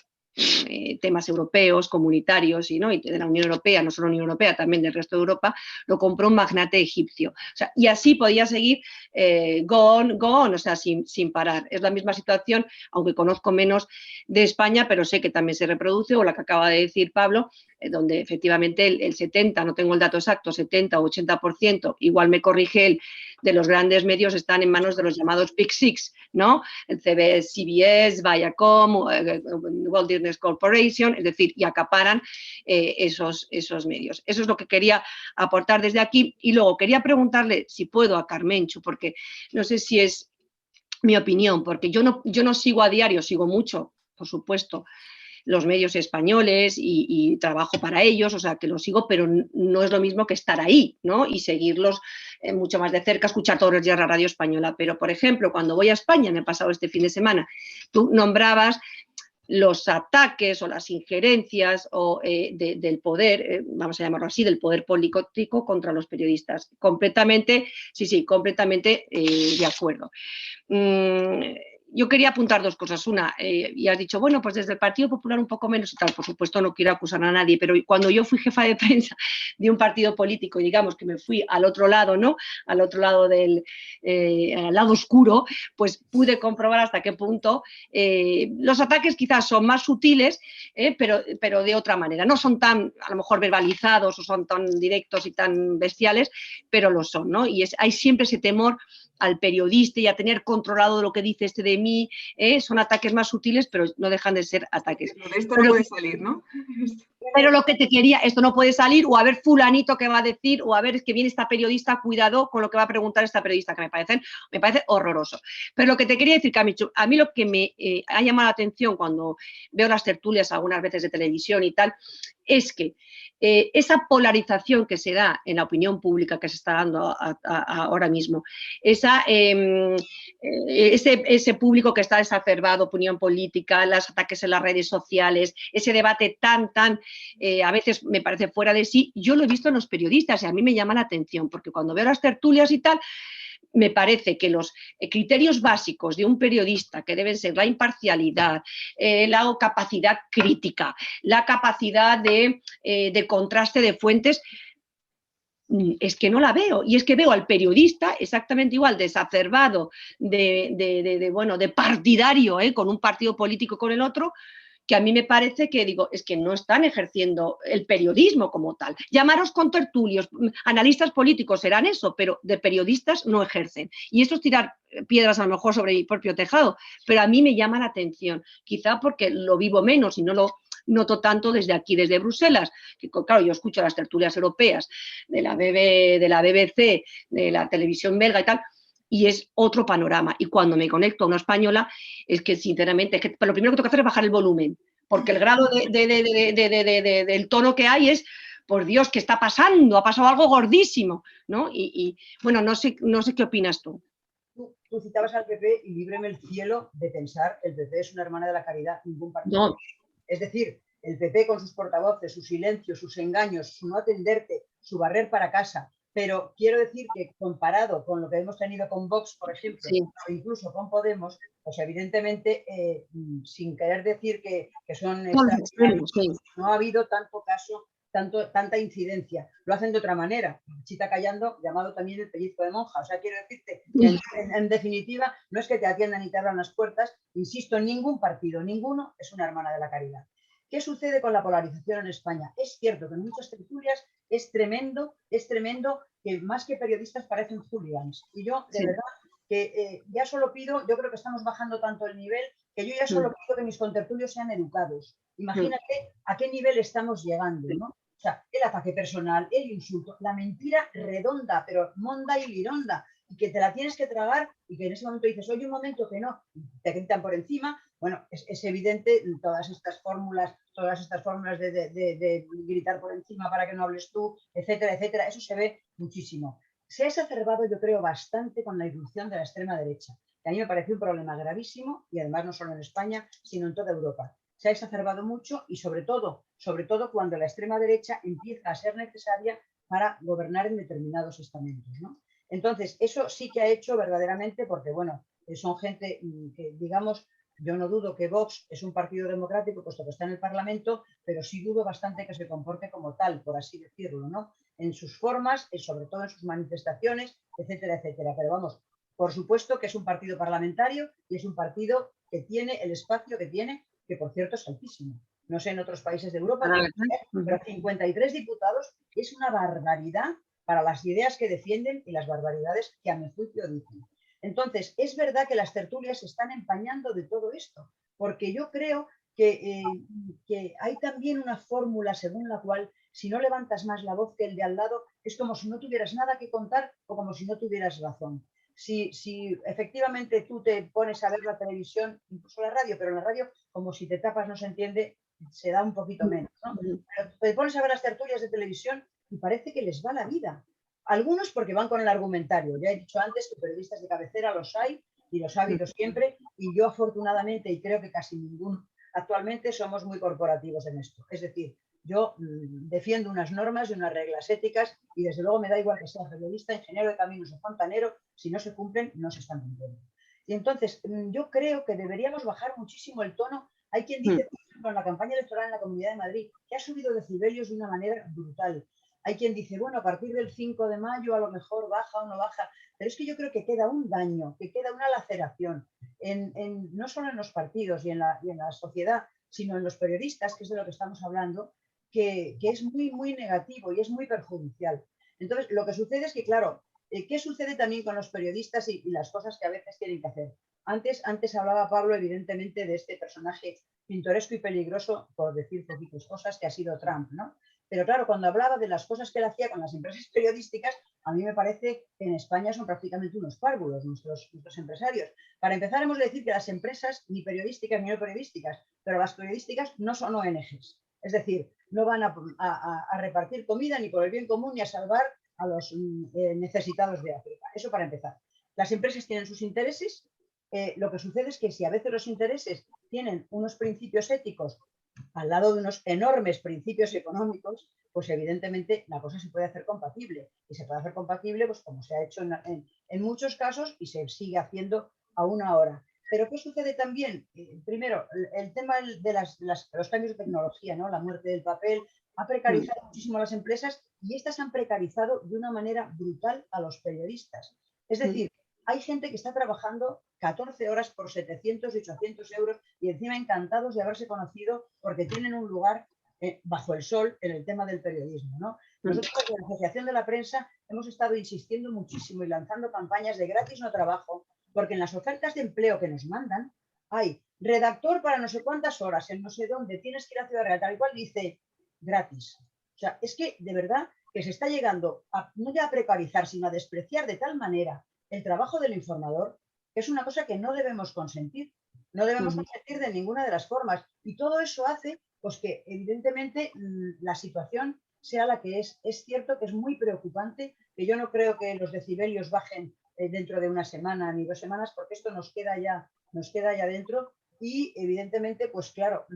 temas europeos, comunitarios y de la Unión Europea, no solo la Unión Europea, también del resto de Europa, lo compró un magnate egipcio. O sea, y así podía seguir go on, o sea, sin parar. Es la misma situación, aunque conozco menos de España, pero sé que también se reproduce, o la que acaba de decir Pablo, donde efectivamente el 70, no tengo el dato exacto, 70 o 80%, igual me corrige él, de los grandes medios están en manos de los llamados Big Six, ¿no? El CBS, Viacom, Walt Disney Corporation, es decir, y acaparan esos medios. Eso es lo que quería aportar desde aquí. Y luego quería preguntarle, si puedo, a Carmencho, porque no sé si es mi opinión, porque yo no sigo a diario, sigo mucho, por supuesto, los medios españoles y trabajo para ellos, o sea, que los sigo, pero no es lo mismo que estar ahí, ¿no? Y seguirlos mucho más de cerca, escuchar todos los días la radio española. Pero, por ejemplo, cuando voy a España, me he pasado este fin de semana, tú nombrabas los ataques o las injerencias del poder, vamos a llamarlo así, del poder político contra los periodistas. Completamente, sí, completamente de acuerdo. Yo quería apuntar dos cosas. Una, y has dicho, bueno, pues desde el Partido Popular un poco menos y tal. Por supuesto, no quiero acusar a nadie, pero cuando yo fui jefa de prensa de un partido político, y digamos que me fui al otro lado, ¿no? Al otro lado al lado oscuro, pues pude comprobar hasta qué punto los ataques quizás son más sutiles, pero de otra manera. No son tan, a lo mejor, verbalizados o son tan directos y tan bestiales, pero lo son, ¿no? Y hay siempre ese temor al periodista y a tener controlado lo que dice este de mí, son ataques más sutiles, pero no dejan de ser ataques. Pero de esto no puede salir, ¿no? Pero lo que te quería, esto no puede salir, o a ver fulanito que va a decir, o a ver, es que viene esta periodista, cuidado con lo que va a preguntar esta periodista, que me parece horroroso. Pero lo que te quería decir, Camicho, a mí lo que me ha llamado la atención cuando veo las tertulias algunas veces de televisión y tal, es que esa polarización que se da en la opinión pública que se está dando ahora mismo, ese público que está exacerbado, opinión política, los ataques en las redes sociales, ese debate tan, a veces me parece fuera de sí, yo lo he visto en los periodistas y a mí me llama la atención, porque cuando veo las tertulias y tal, me parece que los criterios básicos de un periodista, que deben ser la imparcialidad, la capacidad crítica, la capacidad de contraste de fuentes, es que no la veo. Y es que veo al periodista exactamente igual, desacerbado, de partidario, con un partido político con el otro, que a mí me parece que, digo, es que no están ejerciendo el periodismo como tal. Llamaros contertulios, analistas políticos serán eso, pero de periodistas no ejercen. Y esto es tirar piedras a lo mejor sobre mi propio tejado, pero a mí me llama la atención, quizá porque lo vivo menos y no lo noto tanto desde aquí, desde Bruselas, que claro, yo escucho las tertulias europeas de la BBC, de la televisión belga y tal, y es otro panorama. Y cuando me conecto a una española, es que sinceramente, lo primero que tengo que hacer es bajar el volumen, porque el grado del tono que hay es por Dios, ¿qué está pasando? Ha pasado algo gordísimo, ¿no? Y bueno, no sé qué opinas tú. Tú citabas al PP y líbreme el cielo de pensar el PP es una hermana de la caridad, ningún partido. No. Es decir, el PP con sus portavoces, su silencio, sus engaños, su no atenderte, su barrer para casa. Pero quiero decir que comparado con lo que hemos tenido con Vox, por ejemplo, Sí. o incluso con Podemos, pues evidentemente, sin querer decir que son extremos, sí. no ha habido tanto caso, tanta incidencia. Lo hacen de otra manera. Chita callando, llamado también el pellizco de monja. O sea, quiero decirte que en definitiva no es que te atiendan y te abran las puertas. Insisto, ningún partido, ninguno es una hermana de la caridad. ¿Qué sucede con la polarización en España? Es cierto que en muchas tertulias es tremendo que más que periodistas parecen hooligans. Y yo, de verdad, que ya solo pido, yo creo que estamos bajando tanto el nivel, que yo ya solo pido que mis contertulios sean educados. Imagínate a qué nivel estamos llegando, ¿no? O sea, el ataque personal, el insulto, la mentira redonda, pero monda y lironda, y que te la tienes que tragar y que en ese momento dices, oye, un momento que no, te gritan por encima. Bueno, es evidente todas estas fórmulas de gritar por encima para que no hables tú, etcétera, etcétera. Eso se ve muchísimo. Se ha exacerbado, yo creo, bastante con la irrupción de la extrema derecha, que a mí me parece un problema gravísimo y además no solo en España, sino en toda Europa. Se ha exacerbado mucho y sobre todo cuando la extrema derecha empieza a ser necesaria para gobernar en determinados estamentos, ¿no? Entonces, eso sí que ha hecho verdaderamente, porque bueno, son gente que, digamos, yo no dudo que Vox es un partido democrático, puesto que está en el Parlamento, pero sí dudo bastante que se comporte como tal, por así decirlo, ¿no? En sus formas, sobre todo en sus manifestaciones, etcétera, etcétera. Pero vamos, por supuesto que es un partido parlamentario y es un partido que tiene el espacio que tiene, que por cierto es altísimo. No sé en otros países de Europa, pero 53 diputados es una barbaridad para las ideas que defienden y las barbaridades que a mi juicio dicen. Entonces, es verdad que las tertulias se están empañando de todo esto, porque yo creo que hay también una fórmula según la cual si no levantas más la voz que el de al lado, es como si no tuvieras nada que contar o como si no tuvieras razón. Si efectivamente tú te pones a ver la televisión, incluso la radio, pero en la radio, como si te tapas no se entiende, se da un poquito menos, ¿no? Pero te pones a ver las tertulias de televisión y parece que les va la vida. Algunos porque van con el argumentario. Ya he dicho antes que periodistas de cabecera los hay y los ha habido siempre, y yo afortunadamente, y creo que casi ninguno actualmente, somos muy corporativos en esto. Es decir, yo defiendo unas normas y unas reglas éticas y desde luego me da igual que sea periodista, ingeniero de caminos o fontanero, si no se cumplen, no se están cumpliendo. Y entonces yo creo que deberíamos bajar muchísimo el tono. Hay quien dice, por ejemplo, en la campaña electoral en la Comunidad de Madrid, que ha subido decibelios de una manera brutal. Hay quien dice, bueno, a partir del 5 de mayo a lo mejor baja o no baja, pero es que yo creo que queda un daño, que queda una laceración, no solo en los partidos y en la sociedad, sino en los periodistas, que es de lo que estamos hablando, que es muy, muy negativo y es muy perjudicial. Entonces, lo que sucede es que, claro, ¿qué sucede también con los periodistas y las cosas que a veces tienen que hacer? Antes hablaba Pablo, evidentemente, de este personaje pintoresco y peligroso, por decir poquitas cosas, que ha sido Trump, ¿no? Pero claro, cuando hablaba de las cosas que él hacía con las empresas periodísticas, a mí me parece que en España son prácticamente unos párvulos nuestros empresarios. Para empezar, hemos de decir que las empresas, ni periodísticas ni no periodísticas, pero las periodísticas no son ONGs. Es decir, no van a repartir comida ni por el bien común ni a salvar a los necesitados de África. Eso para empezar. Las empresas tienen sus intereses. Lo que sucede es que si a veces los intereses tienen unos principios éticos al lado de unos enormes principios económicos, pues evidentemente la cosa se puede hacer compatible. Y se puede hacer compatible, pues como se ha hecho en muchos casos y se sigue haciendo aún ahora. Pero ¿qué sucede también? Primero, el tema de los cambios de tecnología, ¿no? La muerte del papel ha precarizado muchísimo a las empresas y estas han precarizado de una manera brutal a los periodistas. Es decir, hay gente que está trabajando 14 horas por 700 y 800 euros y encima encantados de haberse conocido porque tienen un lugar bajo el sol en el tema del periodismo, ¿no? Nosotros en la Asociación de la Prensa hemos estado insistiendo muchísimo y lanzando campañas de gratis no trabajo, porque en las ofertas de empleo que nos mandan hay redactor para no sé cuántas horas, en no sé dónde, tienes que ir a Ciudad Real, tal y cual dice gratis. O sea, es que de verdad que se está llegando no ya a precarizar, sino a despreciar de tal manera el trabajo del informador, que es una cosa que no debemos consentir. No debemos consentir de ninguna de las formas. Y todo eso hace pues, que, evidentemente, la situación sea la que es. Es cierto que es muy preocupante, que yo no creo que los decibelios bajen dentro de una semana ni 2 semanas, porque esto nos queda ya dentro y evidentemente, pues claro,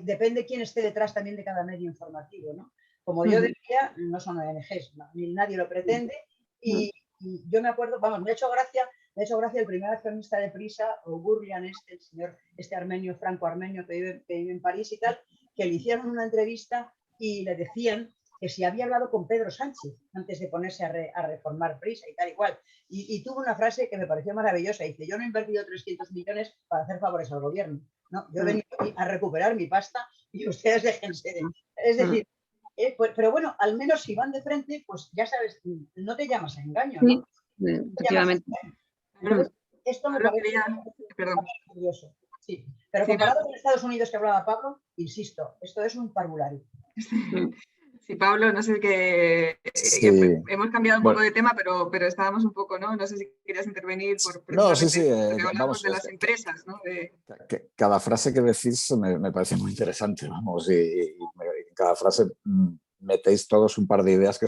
depende quién esté detrás también de cada medio informativo, ¿no? Como yo decía, no son ONGs, ¿no? Ni nadie lo pretende y yo me acuerdo, vamos, me ha hecho gracia el primer accionista de Prisa, o Gurlian, el señor armenio, franco-armenio que vive en París y tal, que le hicieron una entrevista y le decían que si había hablado con Pedro Sánchez antes de ponerse a reformar Prisa y tal y cual. Y tuvo una frase que me pareció maravillosa. Dice, yo no he invertido 300 millones para hacer favores al gobierno. No, yo he venido aquí a recuperar mi pasta y ustedes déjense de... Es decir, pero bueno, al menos si van de frente, pues ya sabes, no te llamas a engaño, ¿no? Sí, efectivamente. Entonces, esto me parece curioso. Sí. Pero comparado con Estados Unidos que hablaba Pablo, insisto, esto es un parvulario. Sí, Pablo, no sé qué... Sí. Hemos cambiado un poco de tema, pero estábamos un poco, ¿no? No sé si querías intervenir por no, sí, porque hablamos de las empresas, ¿no? Cada frase que decís me parece muy interesante, vamos, y cada frase metéis todos un par de ideas que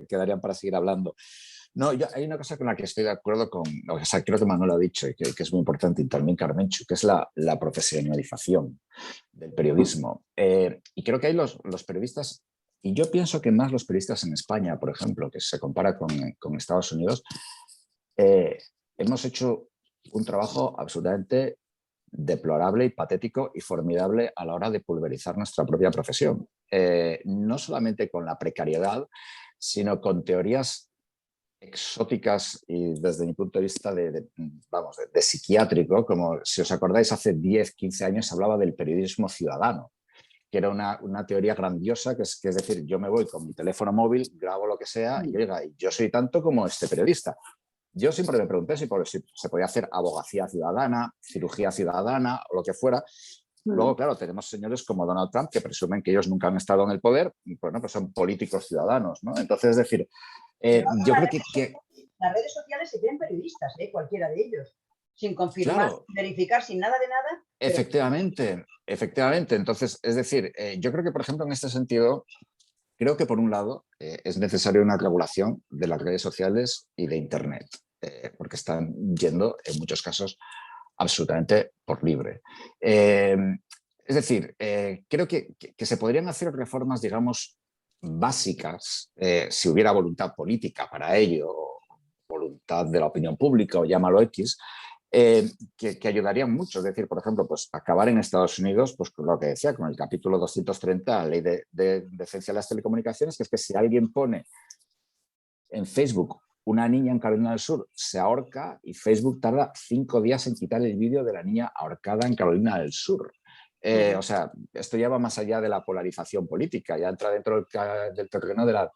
quedarían para seguir hablando. No, hay una cosa con la que estoy de acuerdo o sea, creo que Manuel ha dicho y que es muy importante, y también Carmenchu, que es la profesionalización del periodismo. Y creo que hay los periodistas, y yo pienso que más los periodistas en España, por ejemplo, que se compara con Estados Unidos, hemos hecho un trabajo absolutamente deplorable y patético y formidable a la hora de pulverizar nuestra propia profesión. No solamente con la precariedad, sino con teorías exóticas y desde mi punto de vista de psiquiátrico, como si os acordáis hace 10, 15 años se hablaba del periodismo ciudadano, que era una teoría grandiosa, que es decir, yo me voy con mi teléfono móvil, grabo lo que sea y oiga, yo soy tanto como este periodista. Yo siempre me pregunté si se podía hacer abogacía ciudadana, cirugía ciudadana o lo que fuera. Luego, claro, tenemos señores como Donald Trump que presumen que ellos nunca han estado en el poder, bueno, pues son políticos ciudadanos, ¿no? Entonces, es decir, yo creo que... Las redes sociales se creen periodistas, cualquiera de ellos, sin confirmar, claro, sin verificar, sin nada de nada. Efectivamente, efectivamente. Entonces, es decir, yo creo que, por ejemplo, en este sentido, creo que por un lado es necesaria una regulación de las redes sociales y de Internet, porque están yendo, en muchos casos, absolutamente por libre. Es decir, creo que se podrían hacer reformas, digamos, básicas, si hubiera voluntad política para ello, voluntad de la opinión pública o llámalo X, que ayudarían mucho. Es decir, por ejemplo, pues acabar en Estados Unidos, pues con lo que decía, con el capítulo 230 de la Ley de Defensa de las Telecomunicaciones, que es que si alguien pone en Facebook una niña en Carolina del Sur se ahorca y Facebook tarda 5 días en quitar el vídeo de la niña ahorcada en Carolina del Sur. O sea, esto ya va más allá de la polarización política, ya entra dentro del terreno de la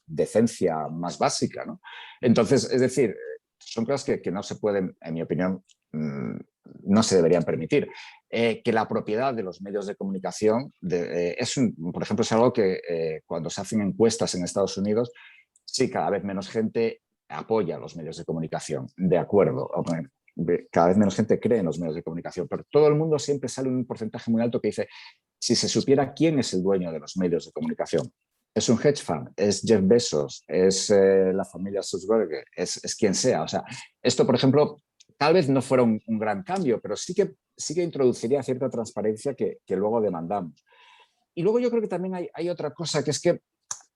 decencia más básica, ¿no? Entonces, es decir, son cosas que no se pueden, en mi opinión, no se deberían permitir. Que la propiedad de los medios de comunicación, por ejemplo, es algo que cuando se hacen encuestas en Estados Unidos, sí, cada vez menos gente apoya los medios de comunicación, de acuerdo. Cada vez menos gente cree en los medios de comunicación, pero todo el mundo siempre sale un porcentaje muy alto que dice, si se supiera quién es el dueño de los medios de comunicación, es un hedge fund, es Jeff Bezos, es la familia Sulzberger, es quien sea. O sea, esto, por ejemplo, tal vez no fuera un gran cambio, pero sí que introduciría cierta transparencia que luego demandamos. Y luego yo creo que también hay otra cosa, que es que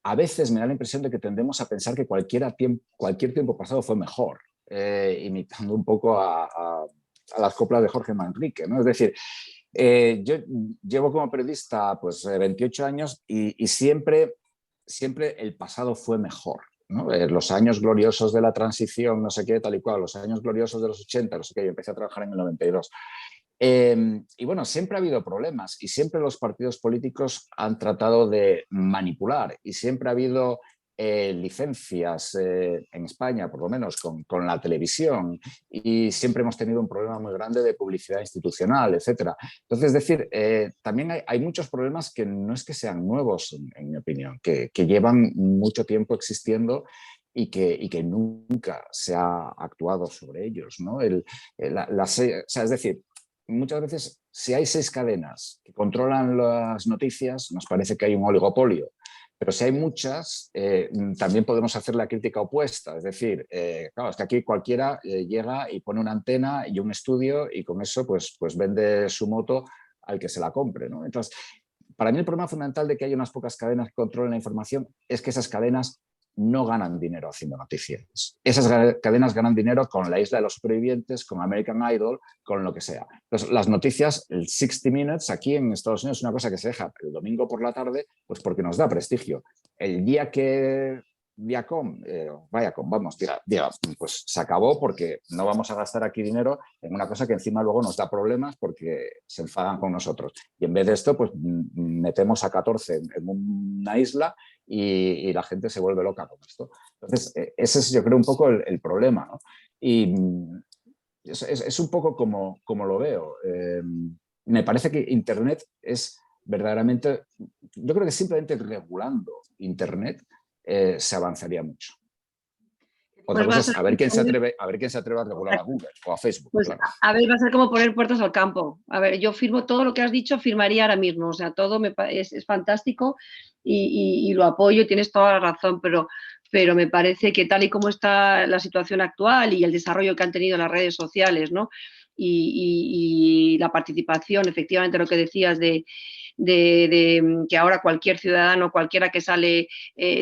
a veces me da la impresión de que tendemos a pensar que cualquier tiempo pasado fue mejor, imitando un poco a las coplas de Jorge Manrique, ¿no? Es decir, yo llevo como periodista pues 28 años y siempre el pasado fue mejor, ¿no? Los años gloriosos de la transición, no sé qué, tal y cual, los años gloriosos de los 80, no sé qué, yo empecé a trabajar en el 92. Y bueno, siempre ha habido problemas y siempre los partidos políticos han tratado de manipular y siempre ha habido licencias en España, por lo menos con la televisión, y siempre hemos tenido un problema muy grande de publicidad institucional, etcétera. Entonces, es decir, también hay muchos problemas que no es que sean nuevos, en mi opinión, que llevan mucho tiempo existiendo y que nunca se ha actuado sobre ellos, ¿no? O sea, es decir, muchas veces, si hay 6 cadenas que controlan las noticias, nos parece que hay un oligopolio. Pero si hay muchas, también podemos hacer la crítica opuesta. Es decir, claro, es que aquí cualquiera llega y pone una antena y un estudio y con eso pues vende su moto al que se la compre, ¿no? Entonces, para mí el problema fundamental de que haya unas pocas cadenas que controlen la información es que esas cadenas no ganan dinero haciendo noticias. Esas cadenas ganan dinero con La Isla de los Supervivientes, con American Idol, con lo que sea. Entonces, las noticias, el 60 Minutes aquí en Estados Unidos es una cosa que se deja el domingo por la tarde, pues porque nos da prestigio. El día que Viacom, vamos, diga, pues se acabó porque no vamos a gastar aquí dinero en una cosa que encima luego nos da problemas porque se enfadan con nosotros. Y en vez de esto, pues metemos a 14 en una isla y la gente se vuelve loca con esto. Entonces, ese es yo creo un poco el problema, ¿no? Y es un poco como lo veo. Me parece que Internet es verdaderamente, yo creo que simplemente regulando Internet se avanzaría mucho. Otra cosa es a ver quién se atreve a regular a Google o a Facebook. Pues claro. a ver, va a ser como poner puertas al campo. A ver, yo firmo todo lo que has dicho, firmaría ahora mismo. O sea, todo es fantástico y lo apoyo, tienes toda la razón, pero me parece que tal y como está la situación actual y el desarrollo que han tenido las redes sociales, ¿no? Y la participación, efectivamente, lo que decías de que ahora cualquier ciudadano, cualquiera que sale,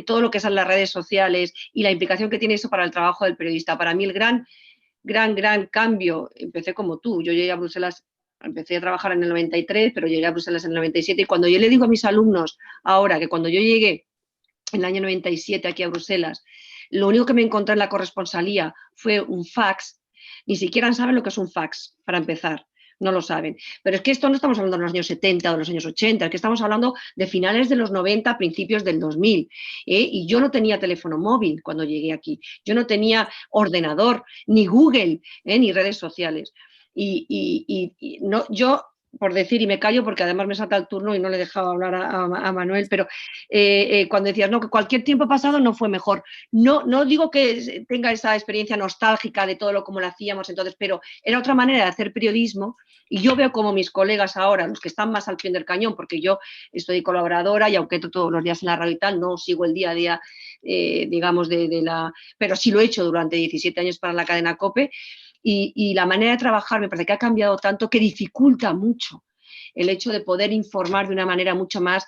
todo lo que sale en las redes sociales y la implicación que tiene eso para el trabajo del periodista. Para mí el gran cambio, empecé como tú, yo llegué a Bruselas, empecé a trabajar en el 93, pero llegué a Bruselas en el 97 y cuando yo le digo a mis alumnos ahora que cuando yo llegué en el año 97 aquí a Bruselas, lo único que me encontré en la corresponsalía fue un fax, ni siquiera saben lo que es un fax, para empezar. No lo saben. Pero es que esto no estamos hablando de los años 70 o de los años 80, es que estamos hablando de finales de los 90, principios del 2000. Y yo no tenía teléfono móvil cuando llegué aquí. Yo no tenía ordenador, ni Google, ni redes sociales. Y no, yo, por decir, y me callo porque además me salta el turno y no le dejaba hablar a Manuel, pero cuando decías, no, que cualquier tiempo pasado no fue mejor. No digo que tenga esa experiencia nostálgica de todo lo como lo hacíamos entonces, pero era otra manera de hacer periodismo y yo veo como mis colegas ahora, los que están más al pie del cañón, porque yo estoy colaboradora y aunque todos los días en la radio y tal, no sigo el día a día, digamos, pero sí lo he hecho durante 17 años para la cadena COPE. Y la manera de trabajar me parece que ha cambiado tanto que dificulta mucho el hecho de poder informar de una manera mucho más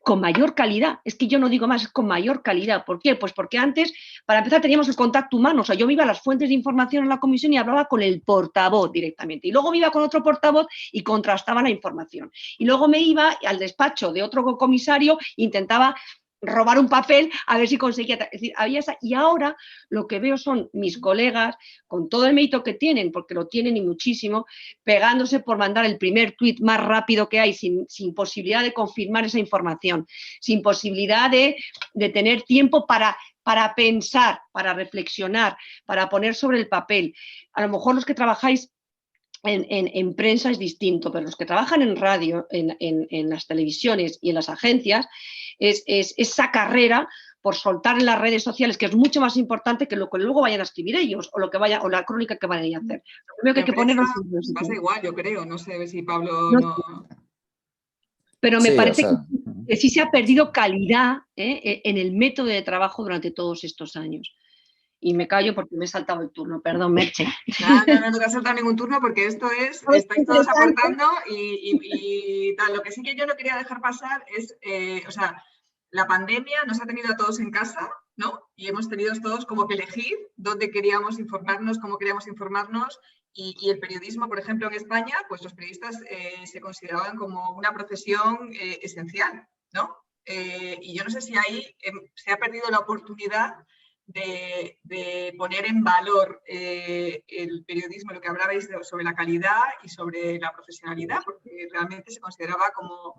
con mayor calidad. Es que yo no digo más, es con mayor calidad. ¿Por qué? Pues porque antes, para empezar, teníamos el contacto humano. O sea, yo me iba a las fuentes de información en la comisión y hablaba con el portavoz directamente. Y luego me iba con otro portavoz y contrastaba la información. Y luego me iba al despacho de otro comisario e intentaba robar un papel a ver si conseguía. Es decir, había esa. Y ahora lo que veo son mis colegas, con todo el mérito que tienen, porque lo tienen y muchísimo, pegándose por mandar el primer tuit más rápido que hay, sin posibilidad de confirmar esa información, sin posibilidad de tener tiempo para pensar, para reflexionar, para poner sobre el papel. A lo mejor los que trabajáis en prensa es distinto, pero los que trabajan en radio, en las televisiones y en las agencias, es esa carrera por soltar en las redes sociales, que es mucho más importante que lo que luego vayan a escribir ellos o la crónica que vayan a hacer. Lo primero que hay que ponerlo pasa igual, yo creo, no sé si Pablo no. Pero me parece que sí se ha perdido calidad en el método de trabajo durante todos estos años. Y me callo porque me he saltado el turno, perdón, Merche. No te has saltado ningún turno porque esto es, estáis todos aportando y tal. Lo que sí que yo no quería dejar pasar es, o sea, la pandemia nos ha tenido a todos en casa, ¿no? Y hemos tenido todos como que elegir dónde queríamos informarnos, cómo queríamos informarnos. Y el periodismo, por ejemplo, en España, pues los periodistas se consideraban como una profesión esencial, ¿no? Y yo no sé si ahí se ha perdido la oportunidad de poner en valor el periodismo, lo que hablabais sobre la calidad y sobre la profesionalidad, porque realmente se consideraba como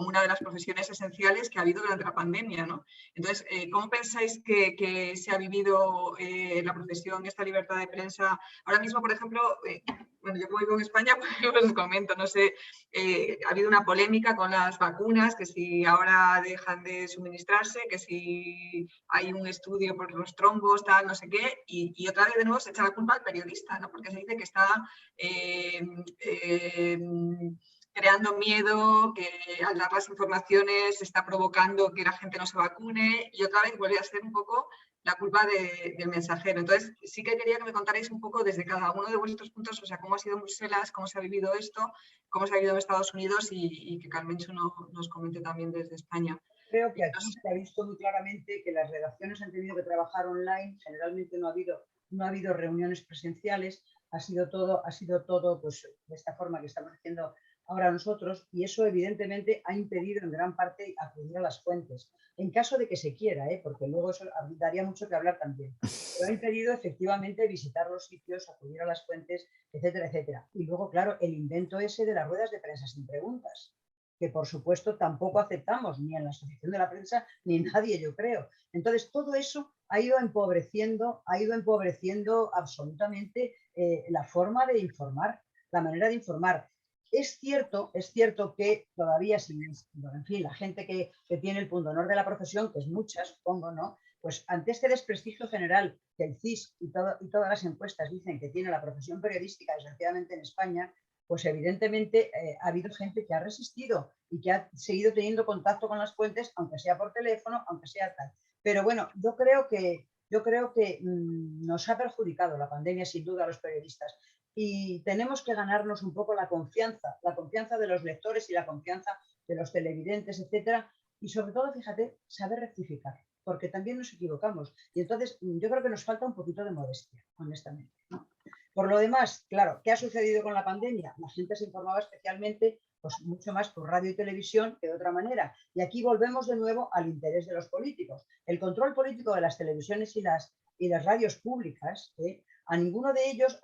una de las profesiones esenciales que ha habido durante la pandemia, ¿no? Entonces, ¿cómo pensáis que se ha vivido la profesión, esta libertad de prensa? Ahora mismo, por ejemplo, bueno, yo como vivo en España, pues os comento, no sé, ha habido una polémica con las vacunas, que si ahora dejan de suministrarse, que si hay un estudio por los trombos, tal, no sé qué, y otra vez de nuevo se echa la culpa al periodista, ¿no? Porque se dice que está creando miedo, que al dar las informaciones está provocando que la gente no se vacune y otra vez vuelve a ser un poco la culpa del mensajero. Entonces, sí que quería que me contarais un poco desde cada uno de vuestros puntos, o sea, cómo ha sido en Bruselas, cómo se ha vivido esto, cómo se ha vivido en Estados Unidos y que Carmencho nos comente también desde España. Creo que aquí se ha visto muy claramente que las redacciones han tenido que trabajar online, generalmente no ha habido reuniones presenciales, ha sido todo pues, de esta forma que estamos haciendo ahora nosotros, y eso evidentemente ha impedido en gran parte acudir a las fuentes, en caso de que se quiera, porque luego eso daría mucho que hablar también, pero ha impedido efectivamente visitar los sitios, acudir a las fuentes, etcétera, etcétera. Y luego, claro, el invento ese de las ruedas de prensa sin preguntas, que por supuesto tampoco aceptamos ni en la Asociación de la Prensa ni nadie, yo creo. Entonces, todo eso ha ido empobreciendo absolutamente la forma de informar, la manera de informar. Es cierto que todavía, en fin, la gente que tiene el punto honor de la profesión, que es mucha, supongo, ¿no? Pues ante este desprestigio general que el CIS y todas las encuestas dicen que tiene la profesión periodística, desgraciadamente en España, pues evidentemente ha habido gente que ha resistido y que ha seguido teniendo contacto con las fuentes, aunque sea por teléfono, aunque sea tal. Pero bueno, yo creo que nos ha perjudicado la pandemia sin duda a los periodistas y tenemos que ganarnos un poco la confianza de los lectores y la confianza de los televidentes, etcétera, y sobre todo, fíjate, saber rectificar, porque también nos equivocamos. Y entonces yo creo que nos falta un poquito de modestia, honestamente, ¿no? Por lo demás, claro, ¿qué ha sucedido con la pandemia? La gente se informaba especialmente, pues mucho más por radio y televisión que de otra manera. Y aquí volvemos de nuevo al interés de los políticos. El control político de las televisiones y las radios públicas, a ninguno de ellos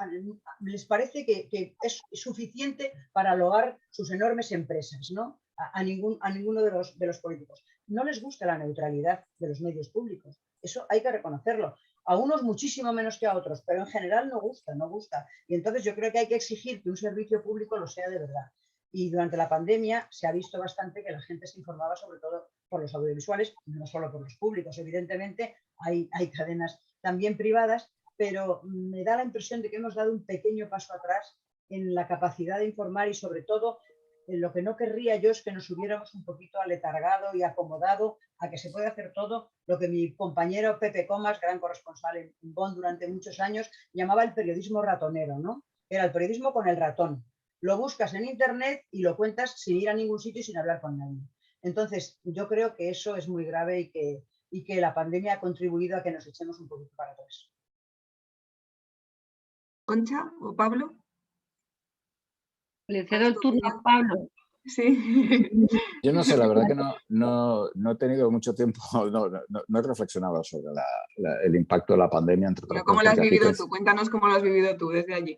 les parece que es suficiente para lograr sus enormes empresas, ¿no? A ninguno de los políticos. No les gusta la neutralidad de los medios públicos. Eso hay que reconocerlo. A unos muchísimo menos que a otros, pero en general no gusta. Y entonces yo creo que hay que exigir que un servicio público lo sea de verdad. Y durante la pandemia se ha visto bastante que la gente se informaba sobre todo por los audiovisuales, no solo por los públicos. Evidentemente hay cadenas también privadas, pero me da la impresión de que hemos dado un pequeño paso atrás en la capacidad de informar y sobre todo lo que no querría yo es que nos hubiéramos un poquito aletargado y acomodado a que se puede hacer todo lo que mi compañero Pepe Comas, gran corresponsal en Bonn durante muchos años, llamaba el periodismo ratonero, ¿no? Era el periodismo con el ratón. Lo buscas en internet y lo cuentas sin ir a ningún sitio y sin hablar con nadie. Entonces, yo creo que eso es muy grave y que la pandemia ha contribuido a que nos echemos un poquito para atrás. ¿Concha o Pablo? Le cedo el turno a Pablo. Sí. Yo no sé, la verdad que no he tenido mucho tiempo, no he reflexionado sobre el impacto de la pandemia. Entre Pero ¿cómo lo has vivido tú? Cuéntanos cómo lo has vivido tú desde allí.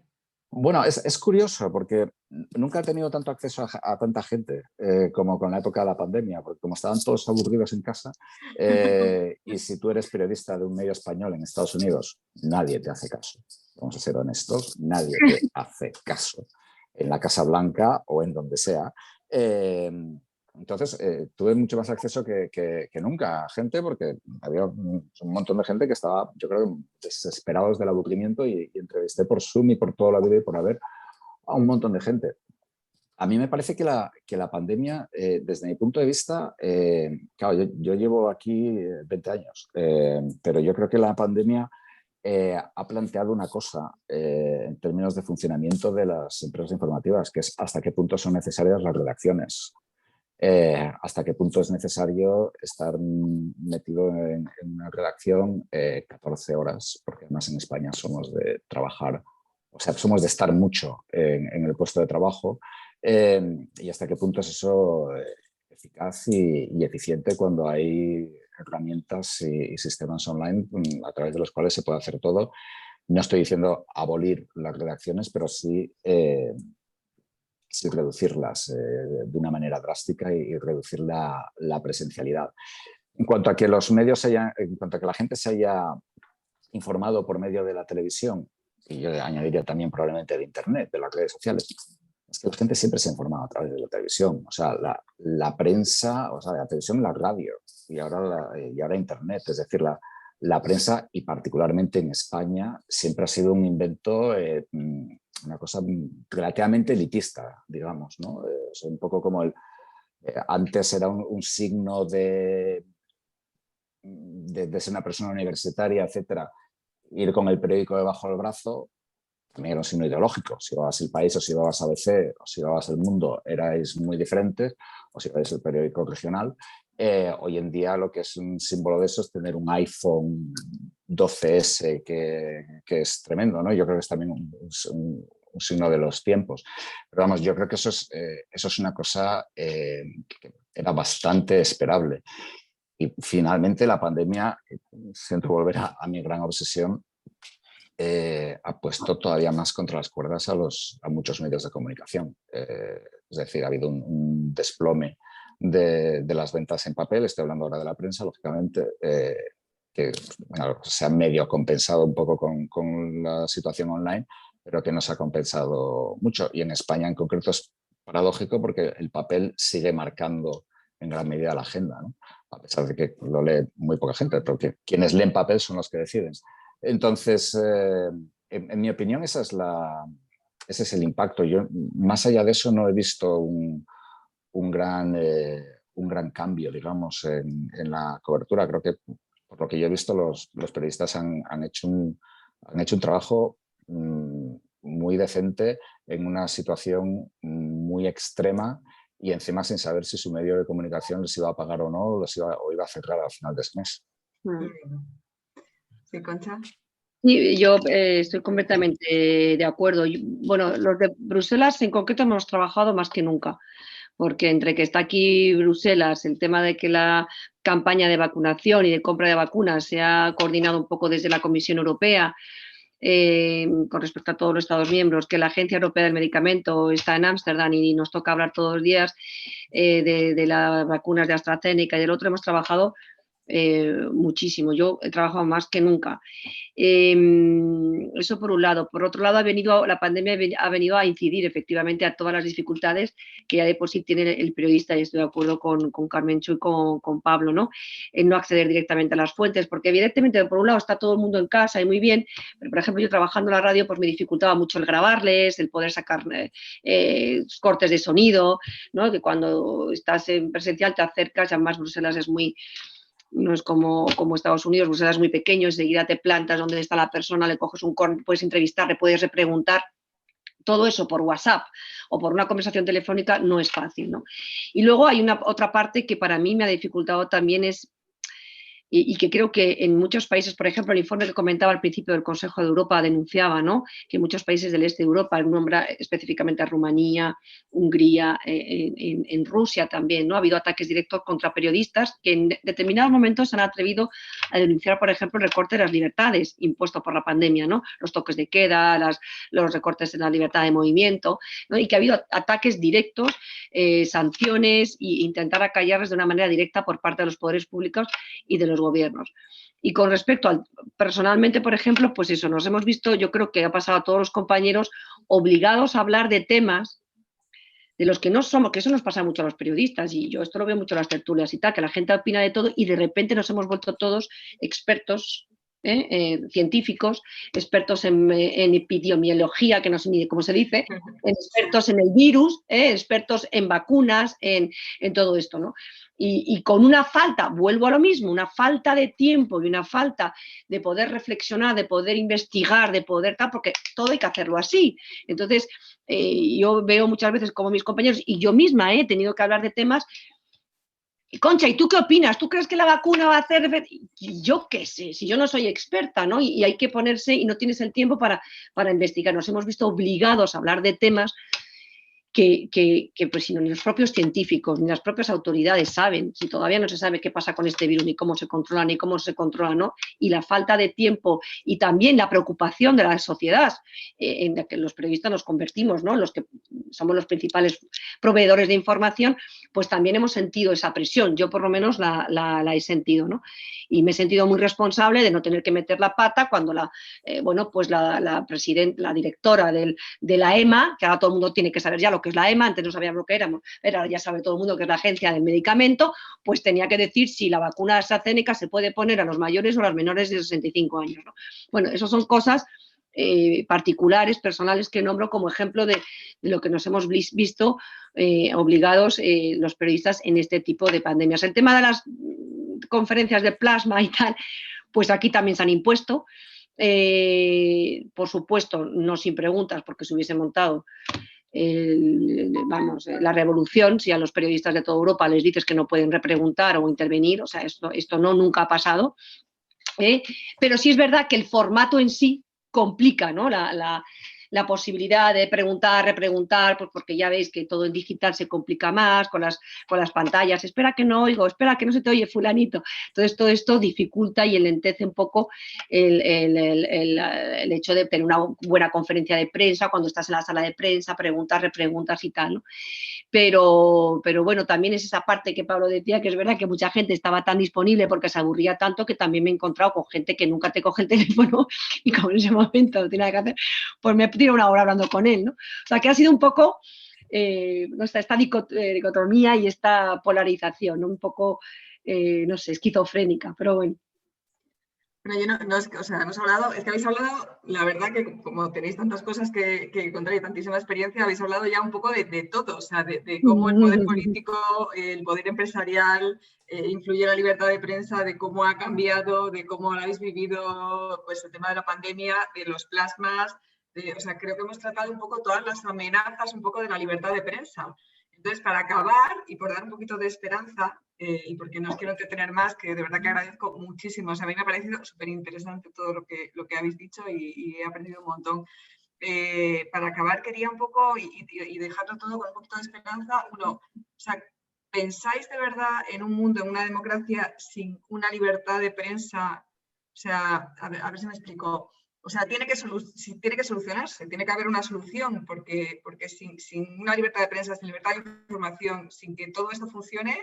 Bueno, es curioso porque nunca he tenido tanto acceso a tanta gente como con la época de la pandemia, porque como estaban todos aburridos en casa, y si tú eres periodista de un medio español en Estados Unidos, nadie te hace caso. Vamos a ser honestos, nadie te hace caso en la Casa Blanca o en donde sea. Entonces, tuve mucho más acceso que nunca a gente, porque había un montón de gente que estaba, yo creo, desesperados del aburrimiento y entrevisté por Zoom y por toda la vida y por haber a un montón de gente. A mí me parece que la pandemia, desde mi punto de vista, claro, yo llevo aquí 20 años, pero yo creo que la pandemia ha planteado una cosa en términos de funcionamiento de las empresas informativas, que es hasta qué punto son necesarias las redacciones. Hasta qué punto es necesario estar metido en una redacción 14 horas, porque además en España somos de trabajar, o sea, somos de estar mucho en el puesto de trabajo, y hasta qué punto es eso eficaz y eficiente cuando hay herramientas y sistemas online a través de los cuales se puede hacer todo. No estoy diciendo abolir las redacciones, pero sí reducirlas de una manera drástica y reducir la presencialidad. En cuanto a que los medios en cuanto a que la gente se haya informado por medio de la televisión, y yo añadiría también probablemente de internet, de las redes sociales, es que la gente siempre se ha informado a través de la televisión. O sea, la prensa, o sea, la televisión, la radio y ahora internet. Es decir, la prensa, y particularmente en España, siempre ha sido un invento una cosa relativamente elitista, digamos, ¿no? Es un poco como antes era un signo de ser una persona universitaria, etcétera, ir con el periódico debajo del brazo, también era un signo ideológico. Si llevabas El País o si llevabas ABC o si llevabas El Mundo, erais muy diferentes, o si llevabas el periódico regional. Hoy en día lo que es un símbolo de eso es tener un iPhone 12S que es tremendo, ¿no? Yo creo que es también un signo de los tiempos. Pero vamos, yo creo que eso es una cosa que era bastante esperable. Y finalmente la pandemia, siento volver a mi gran obsesión, ha puesto todavía más contra las cuerdas a muchos medios de comunicación. Es decir, ha habido un desplome de las ventas en papel, estoy hablando ahora de la prensa, lógicamente, que bueno, se ha medio compensado un poco con la situación online, pero que no se ha compensado mucho. Y en España en concreto es paradójico porque el papel sigue marcando en gran medida la agenda, ¿no? A pesar de que lo lee muy poca gente, porque quienes leen papel son los que deciden. Entonces, en mi opinión, ese es el impacto. Yo, más allá de eso, no he visto un gran cambio, digamos, en la cobertura. Creo que, por lo que yo he visto, los periodistas han hecho un trabajo muy decente en una situación muy extrema y encima sin saber si su medio de comunicación les iba a pagar o no, o iba a cerrar al final de ese mes. Sí, Concha. Sí, yo estoy completamente de acuerdo. Bueno, los de Bruselas en concreto hemos trabajado más que nunca, porque entre que está aquí Bruselas, el tema de que la campaña de vacunación y de compra de vacunas se ha coordinado un poco desde la Comisión Europea con respecto a todos los Estados miembros, que la Agencia Europea del Medicamento está en Ámsterdam y nos toca hablar todos los días de las vacunas de AstraZeneca y del otro, hemos trabajado muchísimo. Yo he trabajado más que nunca. Eso por un lado. Por otro lado, la pandemia ha venido a incidir efectivamente a todas las dificultades que ya de por sí tiene el periodista, y estoy de acuerdo con Carmencho y con Pablo, ¿no? En no acceder directamente a las fuentes, porque evidentemente por un lado está todo el mundo en casa y muy bien, pero por ejemplo yo trabajando en la radio pues me dificultaba mucho el grabarles, el poder sacar cortes de sonido, ¿no? Que cuando estás en presencial te acercas, además Bruselas es muy... No es como Estados Unidos, Bruselas es muy pequeño, enseguida te plantas donde está la persona, le coges un corte, puedes entrevistar, le puedes repreguntar. Todo eso por WhatsApp o por una conversación telefónica no es fácil, ¿no? Y luego hay otra parte que para mí me ha dificultado también y que creo que en muchos países, por ejemplo, el informe que comentaba al principio del Consejo de Europa denunciaba, ¿no? Que muchos países del este de Europa, nombra específicamente a Rumanía, Hungría, en Rusia también, ¿no? Ha habido ataques directos contra periodistas que en determinados momentos se han atrevido a denunciar, por ejemplo, el recorte de las libertades impuesto por la pandemia, ¿no? Los toques de queda, los recortes en la libertad de movimiento, ¿no? Y que ha habido ataques directos, sanciones e intentar acallarles de una manera directa por parte de los poderes públicos y de los gobiernos. Y con respecto personalmente, por ejemplo, pues eso, nos hemos visto, yo creo que ha pasado a todos los compañeros, obligados a hablar de temas de los que no somos, que eso nos pasa mucho a los periodistas, y yo esto lo veo mucho en las tertulias y tal, que la gente opina de todo y de repente nos hemos vuelto todos expertos, científicos, expertos en epidemiología, que no sé ni cómo se dice, expertos en el virus, expertos en vacunas, en todo esto, ¿no? Y con una falta, vuelvo a lo mismo, una falta de tiempo y una falta de poder reflexionar, de poder investigar, de poder tal, porque todo hay que hacerlo así. Entonces, yo veo muchas veces como mis compañeros y yo misma he tenido que hablar de temas. Concha, ¿y tú qué opinas? ¿Tú crees que la vacuna va a hacer...? Yo qué sé, si yo no soy experta, ¿no? Y hay que ponerse, y no tienes el tiempo para investigar. Nos hemos visto obligados a hablar de temas que pues, si no, ni los propios científicos, ni las propias autoridades saben, si todavía no se sabe qué pasa con este virus, ni cómo se controla, ¿no? Y la falta de tiempo y también la preocupación de la sociedad, en la que los periodistas nos convertimos, ¿no? Los que somos los principales proveedores de información, pues también hemos sentido esa presión. Yo por lo menos la he sentido, ¿no? Y me he sentido muy responsable de no tener que meter la pata cuando la directora de la EMA, que ahora todo el mundo tiene que saber ya lo que es la EMA, antes no sabíamos lo que éramos, pero ya sabe todo el mundo que es la Agencia del Medicamento, pues tenía que decir si la vacuna AstraZeneca se puede poner a los mayores o a los menores de 65 años, ¿no? Bueno, esas son cosas particulares, personales, que nombro como ejemplo de lo que nos hemos visto obligados los periodistas en este tipo de pandemias. El tema de las conferencias de plasma y tal, pues aquí también se han impuesto. Por supuesto, no sin preguntas, porque se hubiese montado la revolución si a los periodistas de toda Europa les dices que no pueden repreguntar o intervenir. O sea, esto nunca ha pasado. Pero sí es verdad que el formato en sí complica, ¿no? La posibilidad de preguntar, repreguntar, pues porque ya veis que todo en digital se complica más con las pantallas. Espera que no oigo, espera que no se te oye fulanito. Entonces todo esto dificulta y enlentece un poco el hecho de tener una buena conferencia de prensa cuando estás en la sala de prensa, preguntas, repreguntas y tal, ¿no? Pero bueno, también es esa parte que Pablo decía, que es verdad que mucha gente estaba tan disponible porque se aburría tanto, que también me he encontrado con gente que nunca te coge el teléfono y como en ese momento no tiene nada que hacer, pues me tiro una hora hablando con él, ¿no? O sea, que ha sido un poco esta dicotomía y esta polarización, ¿no? Un poco, no sé, esquizofrénica, pero bueno. Pero yo no es que, o sea, hemos hablado, es que habéis hablado, la verdad que como tenéis tantas cosas que contar y tantísima experiencia, habéis hablado ya un poco de todo, o sea, de cómo el poder político, el poder empresarial influye en la libertad de prensa, de cómo ha cambiado, de cómo lo habéis vivido, pues el tema de la pandemia, de los plasmas, o sea, creo que hemos tratado un poco todas las amenazas, un poco de la libertad de prensa. Entonces, para acabar y por dar un poquito de esperanza, y porque no os quiero entretener más, que de verdad que agradezco muchísimo. O sea, a mí me ha parecido súper interesante todo lo que habéis dicho y he aprendido un montón. Para acabar, quería un poco y dejarlo todo con un poquito de esperanza. Uno, o sea, ¿pensáis de verdad en un mundo, en una democracia sin una libertad de prensa? O sea, a ver si me explico. O sea, tiene que solucionarse, tiene que haber una solución, porque sin una libertad de prensa, sin libertad de información, sin que todo esto funcione,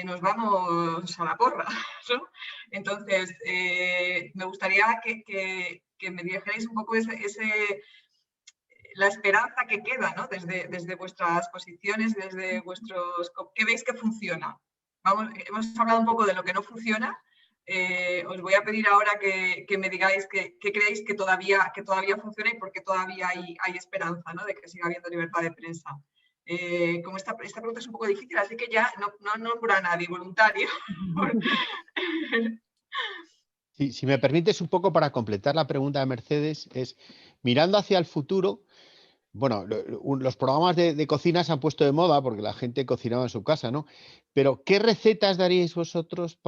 nos vamos a la porra, ¿no? Entonces, me gustaría que me dijerais un poco la esperanza que queda, ¿no? Desde vuestras posiciones, desde vuestros... ¿Qué veis que funciona? Hemos hablado un poco de lo que no funciona. Os voy a pedir ahora que me digáis qué creéis que todavía funciona y por qué todavía hay esperanza, ¿no? De que siga habiendo libertad de prensa. Como esta pregunta es un poco difícil, así que ya no nombro a nadie, voluntario. Si me permites un poco para completar la pregunta de Mercedes, es mirando hacia el futuro. Bueno, los programas de cocina se han puesto de moda porque la gente cocinaba en su casa, ¿no? Pero ¿qué recetas daríais vosotros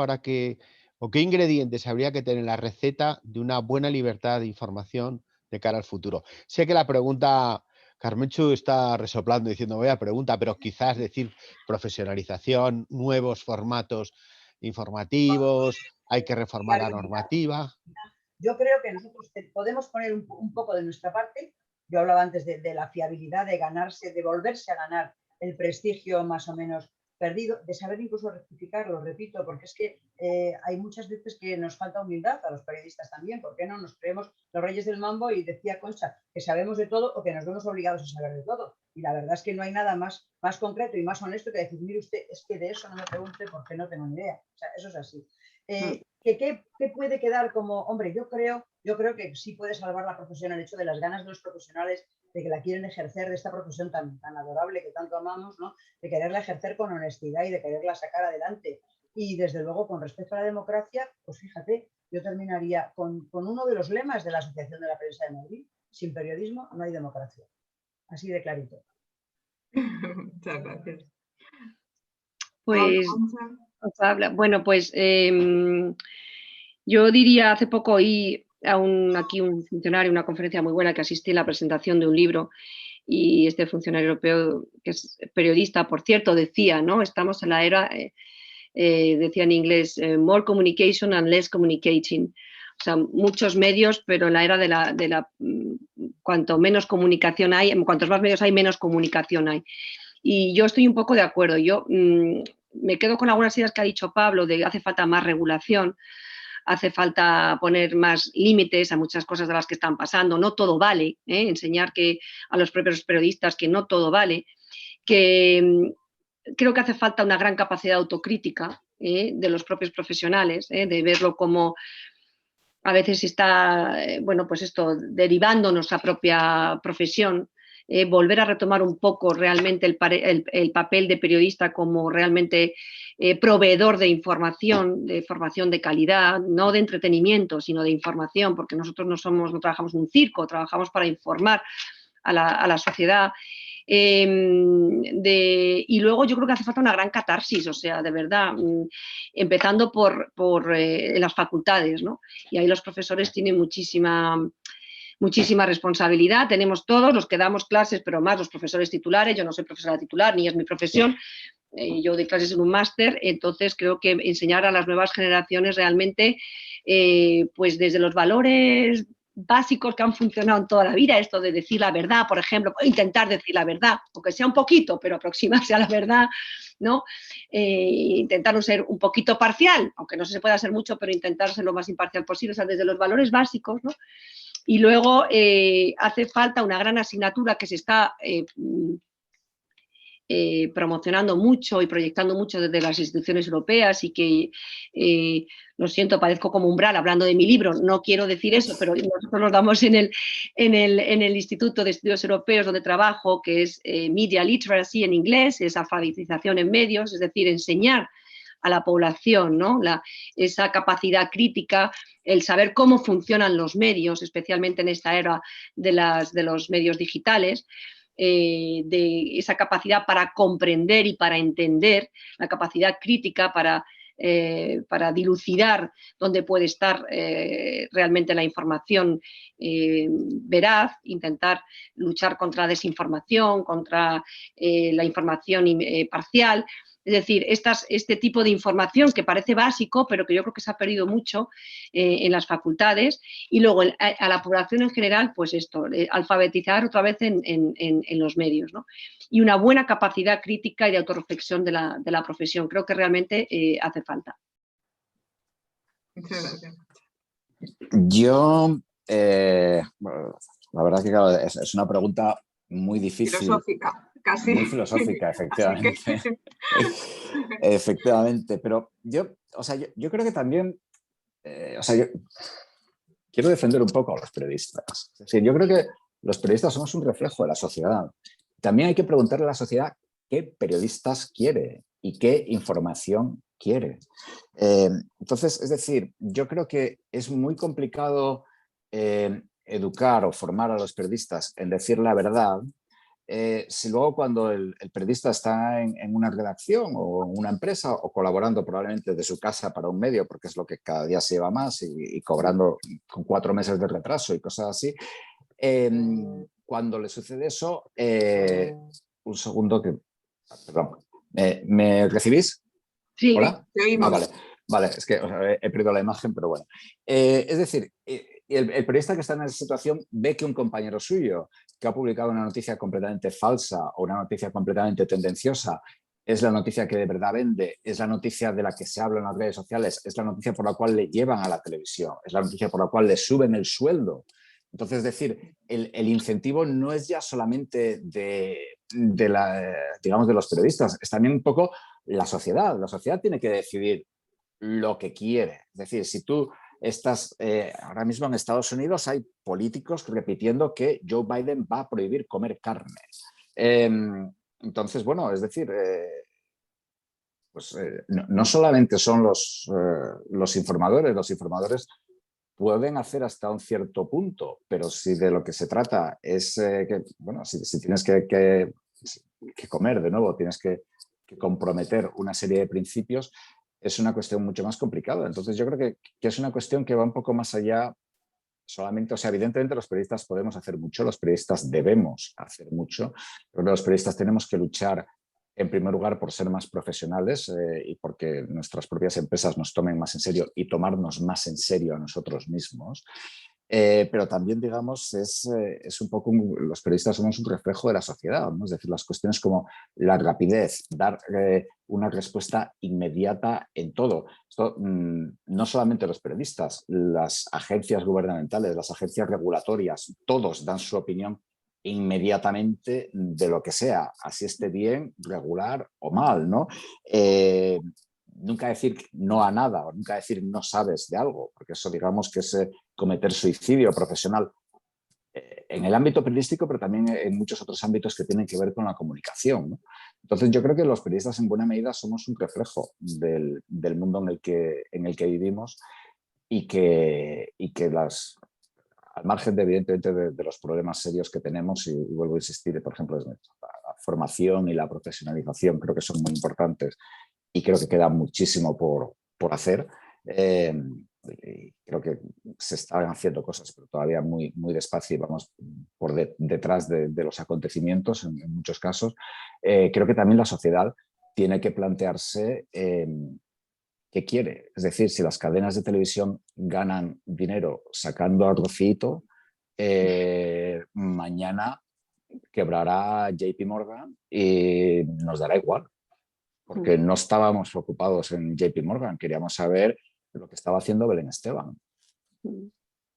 o qué ingredientes habría que tener en la receta de una buena libertad de información de cara al futuro? Sé que la pregunta, Carmenchu está resoplando diciendo vaya pregunta, pero quizás decir profesionalización, nuevos formatos informativos, hay que reformar la normativa. Yo creo que nosotros podemos poner un poco de nuestra parte. Yo hablaba antes de la fiabilidad, de volverse a ganar el prestigio más o menos perdido, de saber incluso rectificar, lo repito, porque es que hay muchas veces que nos falta humildad a los periodistas también. ¿Por qué no nos creemos los reyes del mambo? Y decía Concha que sabemos de todo o que nos vemos obligados a saber de todo. Y la verdad es que no hay nada más concreto y más honesto que decir, mire usted, es que de eso no me pregunte porque no tengo ni idea. O sea, eso es así. ¿Qué puede quedar como, hombre, yo creo que sí puede salvar la profesión el hecho de las ganas de los profesionales de que la quieren ejercer, de esta profesión tan adorable que tanto amamos, ¿no? De quererla ejercer con honestidad y de quererla sacar adelante. Y desde luego, con respecto a la democracia, pues fíjate, yo terminaría con uno de los lemas de la Asociación de la Prensa de Madrid: sin periodismo no hay democracia. Así de clarito. Muchas gracias. Pues, bueno, pues yo diría, hace poco oí aquí un funcionario, una conferencia muy buena que asistí a la presentación de un libro, y este funcionario europeo, que es periodista, por cierto, decía, ¿no? Estamos en la era, decía en inglés, more communication and less communicating. O sea, muchos medios, pero en la era de la cuanto menos comunicación hay, cuantos más medios hay, menos comunicación hay. Y yo estoy un poco de acuerdo. Yo me quedo con algunas ideas que ha dicho Pablo, de que hace falta más regulación, hace falta poner más límites a muchas cosas de las que están pasando. No todo vale, enseñar a los propios periodistas que no todo vale, que creo que hace falta una gran capacidad autocrítica de los propios profesionales, de verlo como... a veces está, bueno, pues esto, derivando nuestra propia profesión, volver a retomar un poco realmente el papel de periodista como realmente proveedor de información de calidad, no de entretenimiento, sino de información, porque nosotros no trabajamos en un circo, trabajamos para informar a la sociedad. Y luego yo creo que hace falta una gran catarsis, o sea, de verdad, empezando por las facultades, ¿no? Y ahí los profesores tienen muchísima responsabilidad, tenemos todos los que damos clases, pero más los profesores titulares. Yo no soy profesora titular, ni es mi profesión, yo doy clases en un máster, entonces creo que enseñar a las nuevas generaciones realmente, pues desde los valores básicos que han funcionado en toda la vida, esto de decir la verdad, por ejemplo, intentar decir la verdad, aunque sea un poquito, pero aproximarse a la verdad, ¿no? Intentar no ser un poquito parcial, aunque no se pueda ser mucho, pero intentar ser lo más imparcial posible, o sea, desde los valores básicos, ¿no? Y luego hace falta una gran asignatura que se está promocionando mucho y proyectando mucho desde las instituciones europeas y que, lo siento, parezco como umbral hablando de mi libro, no quiero decir eso, pero nosotros nos damos en el Instituto de Estudios Europeos donde trabajo, que es Media Literacy en inglés, es alfabetización en medios, es decir, enseñar a la población, ¿no? Esa capacidad crítica, el saber cómo funcionan los medios, especialmente en esta era de los medios digitales, de esa capacidad para comprender y para entender, la capacidad crítica para dilucidar dónde puede estar realmente la información veraz, intentar luchar contra la desinformación, contra la información parcial. Es decir, este tipo de información que parece básico, pero que yo creo que se ha perdido mucho en las facultades. Y luego a la población en general, pues esto, alfabetizar otra vez en los medios, ¿no? Y una buena capacidad crítica y de autorreflexión de la profesión. Creo que realmente hace falta. Muchas gracias. Yo, bueno, la verdad que claro, es una pregunta muy difícil. Filosófica, casi. Muy filosófica, efectivamente. Efectivamente, pero yo creo que también, yo quiero defender un poco a los periodistas. Es decir, yo creo que los periodistas somos un reflejo de la sociedad. También hay que preguntarle a la sociedad qué periodistas quiere y qué información quiere. Entonces, es decir, yo creo que es muy complicado educar o formar a los periodistas en decir la verdad, si luego cuando el periodista está en una redacción o en una empresa o colaborando probablemente de su casa para un medio, porque es lo que cada día se lleva más y cobrando con 4 meses de retraso y cosas así, cuando le sucede eso, un segundo que... Perdón, ¿me recibís? Sí. ¿Hola? Te oímos. Vale, es que he perdido la imagen, pero bueno. Es decir, el periodista que está en esa situación ve que un compañero suyo que ha publicado una noticia completamente falsa o una noticia completamente tendenciosa es la noticia que de verdad vende, es la noticia de la que se habla en las redes sociales, es la noticia por la cual le llevan a la televisión, es la noticia por la cual le suben el sueldo. Entonces, es decir, el incentivo no es ya solamente digamos, de los periodistas, es también un poco la sociedad. La sociedad tiene que decidir lo que quiere. Es decir, si tú estás, ahora mismo en Estados Unidos hay políticos repitiendo que Joe Biden va a prohibir comer carne. Entonces, bueno, es decir, no solamente son los informadores pueden hacer hasta un cierto punto, pero si de lo que se trata es que, bueno, si tienes que comer de nuevo, tienes que comprometer una serie de principios, es una cuestión mucho más complicada. Entonces yo creo que es una cuestión que va un poco más allá solamente, o sea, evidentemente los periodistas podemos hacer mucho, los periodistas debemos hacer mucho, pero los periodistas tenemos que luchar en primer lugar por ser más profesionales y porque nuestras propias empresas nos tomen más en serio y tomarnos más en serio a nosotros mismos. Pero también, digamos, es un poco, los periodistas somos un reflejo de la sociedad, ¿no? Es decir, las cuestiones como la rapidez, dar una respuesta inmediata en todo. Esto no solamente los periodistas, las agencias gubernamentales, las agencias regulatorias, todos dan su opinión inmediatamente de lo que sea, así esté bien, regular o mal, ¿no? nunca decir no a nada, o nunca decir no sabes de algo, porque eso digamos que es cometer suicidio profesional en el ámbito periodístico, pero también en muchos otros ámbitos que tienen que ver con la comunicación, ¿no? Entonces yo creo que los periodistas en buena medida somos un reflejo del mundo en el que vivimos y que al margen evidentemente de los problemas serios que tenemos, y vuelvo a insistir, por ejemplo, la formación y la profesionalización creo que son muy importantes y creo que queda muchísimo por hacer. Creo que se están haciendo cosas, pero todavía muy, muy despacio y vamos por detrás de los acontecimientos en muchos casos. Creo que también la sociedad tiene que plantearse qué quiere. Es decir, si las cadenas de televisión ganan dinero sacando a Rocito, mañana quebrará JP Morgan y nos dará igual, porque no estábamos ocupados en JP Morgan, queríamos saber lo que estaba haciendo Belén Esteban.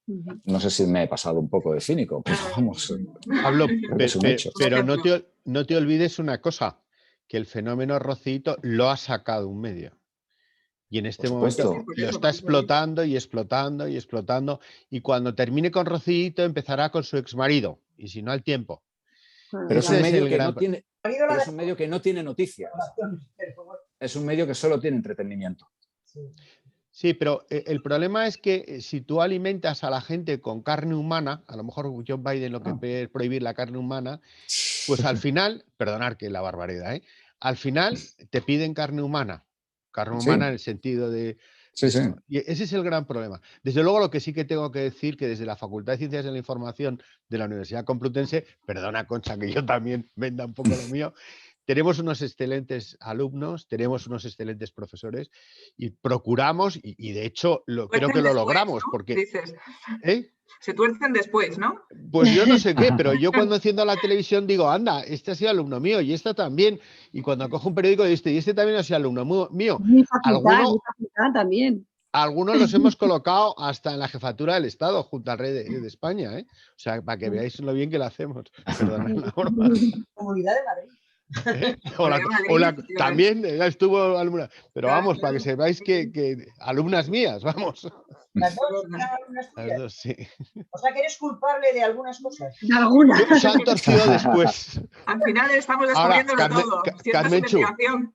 No sé si me he pasado un poco de cínico, pero vamos. Pablo, es un hecho. pero no te olvides una cosa, que el fenómeno Rocito lo ha sacado un medio. Y en este momento lo está explotando y explotando y explotando. Y cuando termine con Rocito empezará con su exmarido. Y si no, al tiempo. Pero es un medio que no tiene, pero es un medio que no tiene noticias. Es un medio que solo tiene entretenimiento. Sí, pero el problema es que si tú alimentas a la gente con carne humana, a lo mejor Joe Biden lo que es prohibir la carne humana, pues al final, perdonar que la barbaridad, ¿eh? Al final te piden carne humana en el sentido de esto. Y ese es el gran problema. Desde luego, lo que sí que tengo que decir, que desde la Facultad de Ciencias de la Información de la Universidad Complutense, perdona, Concha, que yo también venda un poco lo mío, tenemos unos excelentes alumnos, tenemos unos excelentes profesores y procuramos, y de hecho creo que lo logramos, ¿no? porque... Dices. ¿Eh? Se tuercen después, ¿no? Pues yo no sé qué, pero yo cuando enciendo la televisión digo, anda, este ha sido alumno mío y esta también. Y cuando cojo un periódico y este también ha sido alumno mío. Mi facultad también. Algunos los hemos colocado hasta en la jefatura del Estado, junto al rey de España, ¿eh? O sea, para que veáis lo bien que lo hacemos. Perdonad la broma. Comunidad de Madrid. También estuvo alumna. Pero vamos, para que sepáis que alumnas mías, vamos. Las dos eran alumnas tuyas. Las dos, sí. O sea, que eres culpable de algunas cosas. De algunas. Se han torcido después. Al final estamos descubriéndolo todo.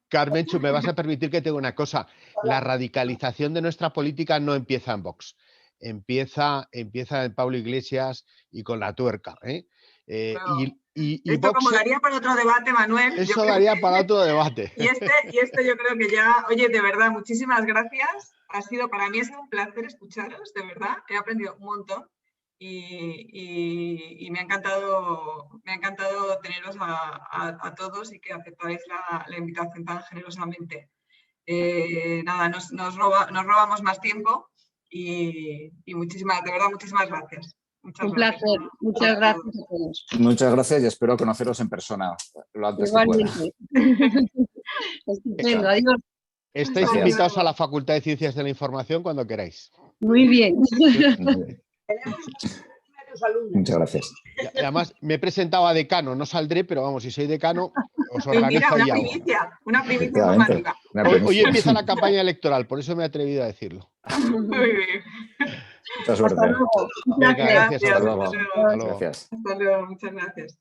Carmenchu, me vas a permitir que te diga una cosa. La radicalización de nuestra política no empieza en Vox. Empieza en Pablo Iglesias y con la tuerca, ¿eh? Esto como daría para otro debate, Manuel. Eso daría para otro debate. Y este yo creo que ya, oye, de verdad, muchísimas gracias. Para mí ha sido un placer escucharos, de verdad. He aprendido un montón y me ha encantado teneros a todos y que aceptáis la invitación tan generosamente. Nada, nos robamos más tiempo y muchísimas gracias. Un placer. Muchas gracias a todos. Muchas gracias y espero conoceros en persona lo antes que pueda. Estupendo, adiós. Estáis invitados a la Facultad de Ciencias de la Información cuando queráis. Muy bien. Muchas gracias. Y además, me he presentado a decano, no saldré, pero vamos, si soy decano, os organizo y hago. Una primicia informativa. Hoy empieza la campaña electoral, por eso me he atrevido a decirlo. Muy bien. Mucha suerte. Hasta luego. Venga, gracias. Hasta luego. Gracias. Hasta luego, muchas gracias.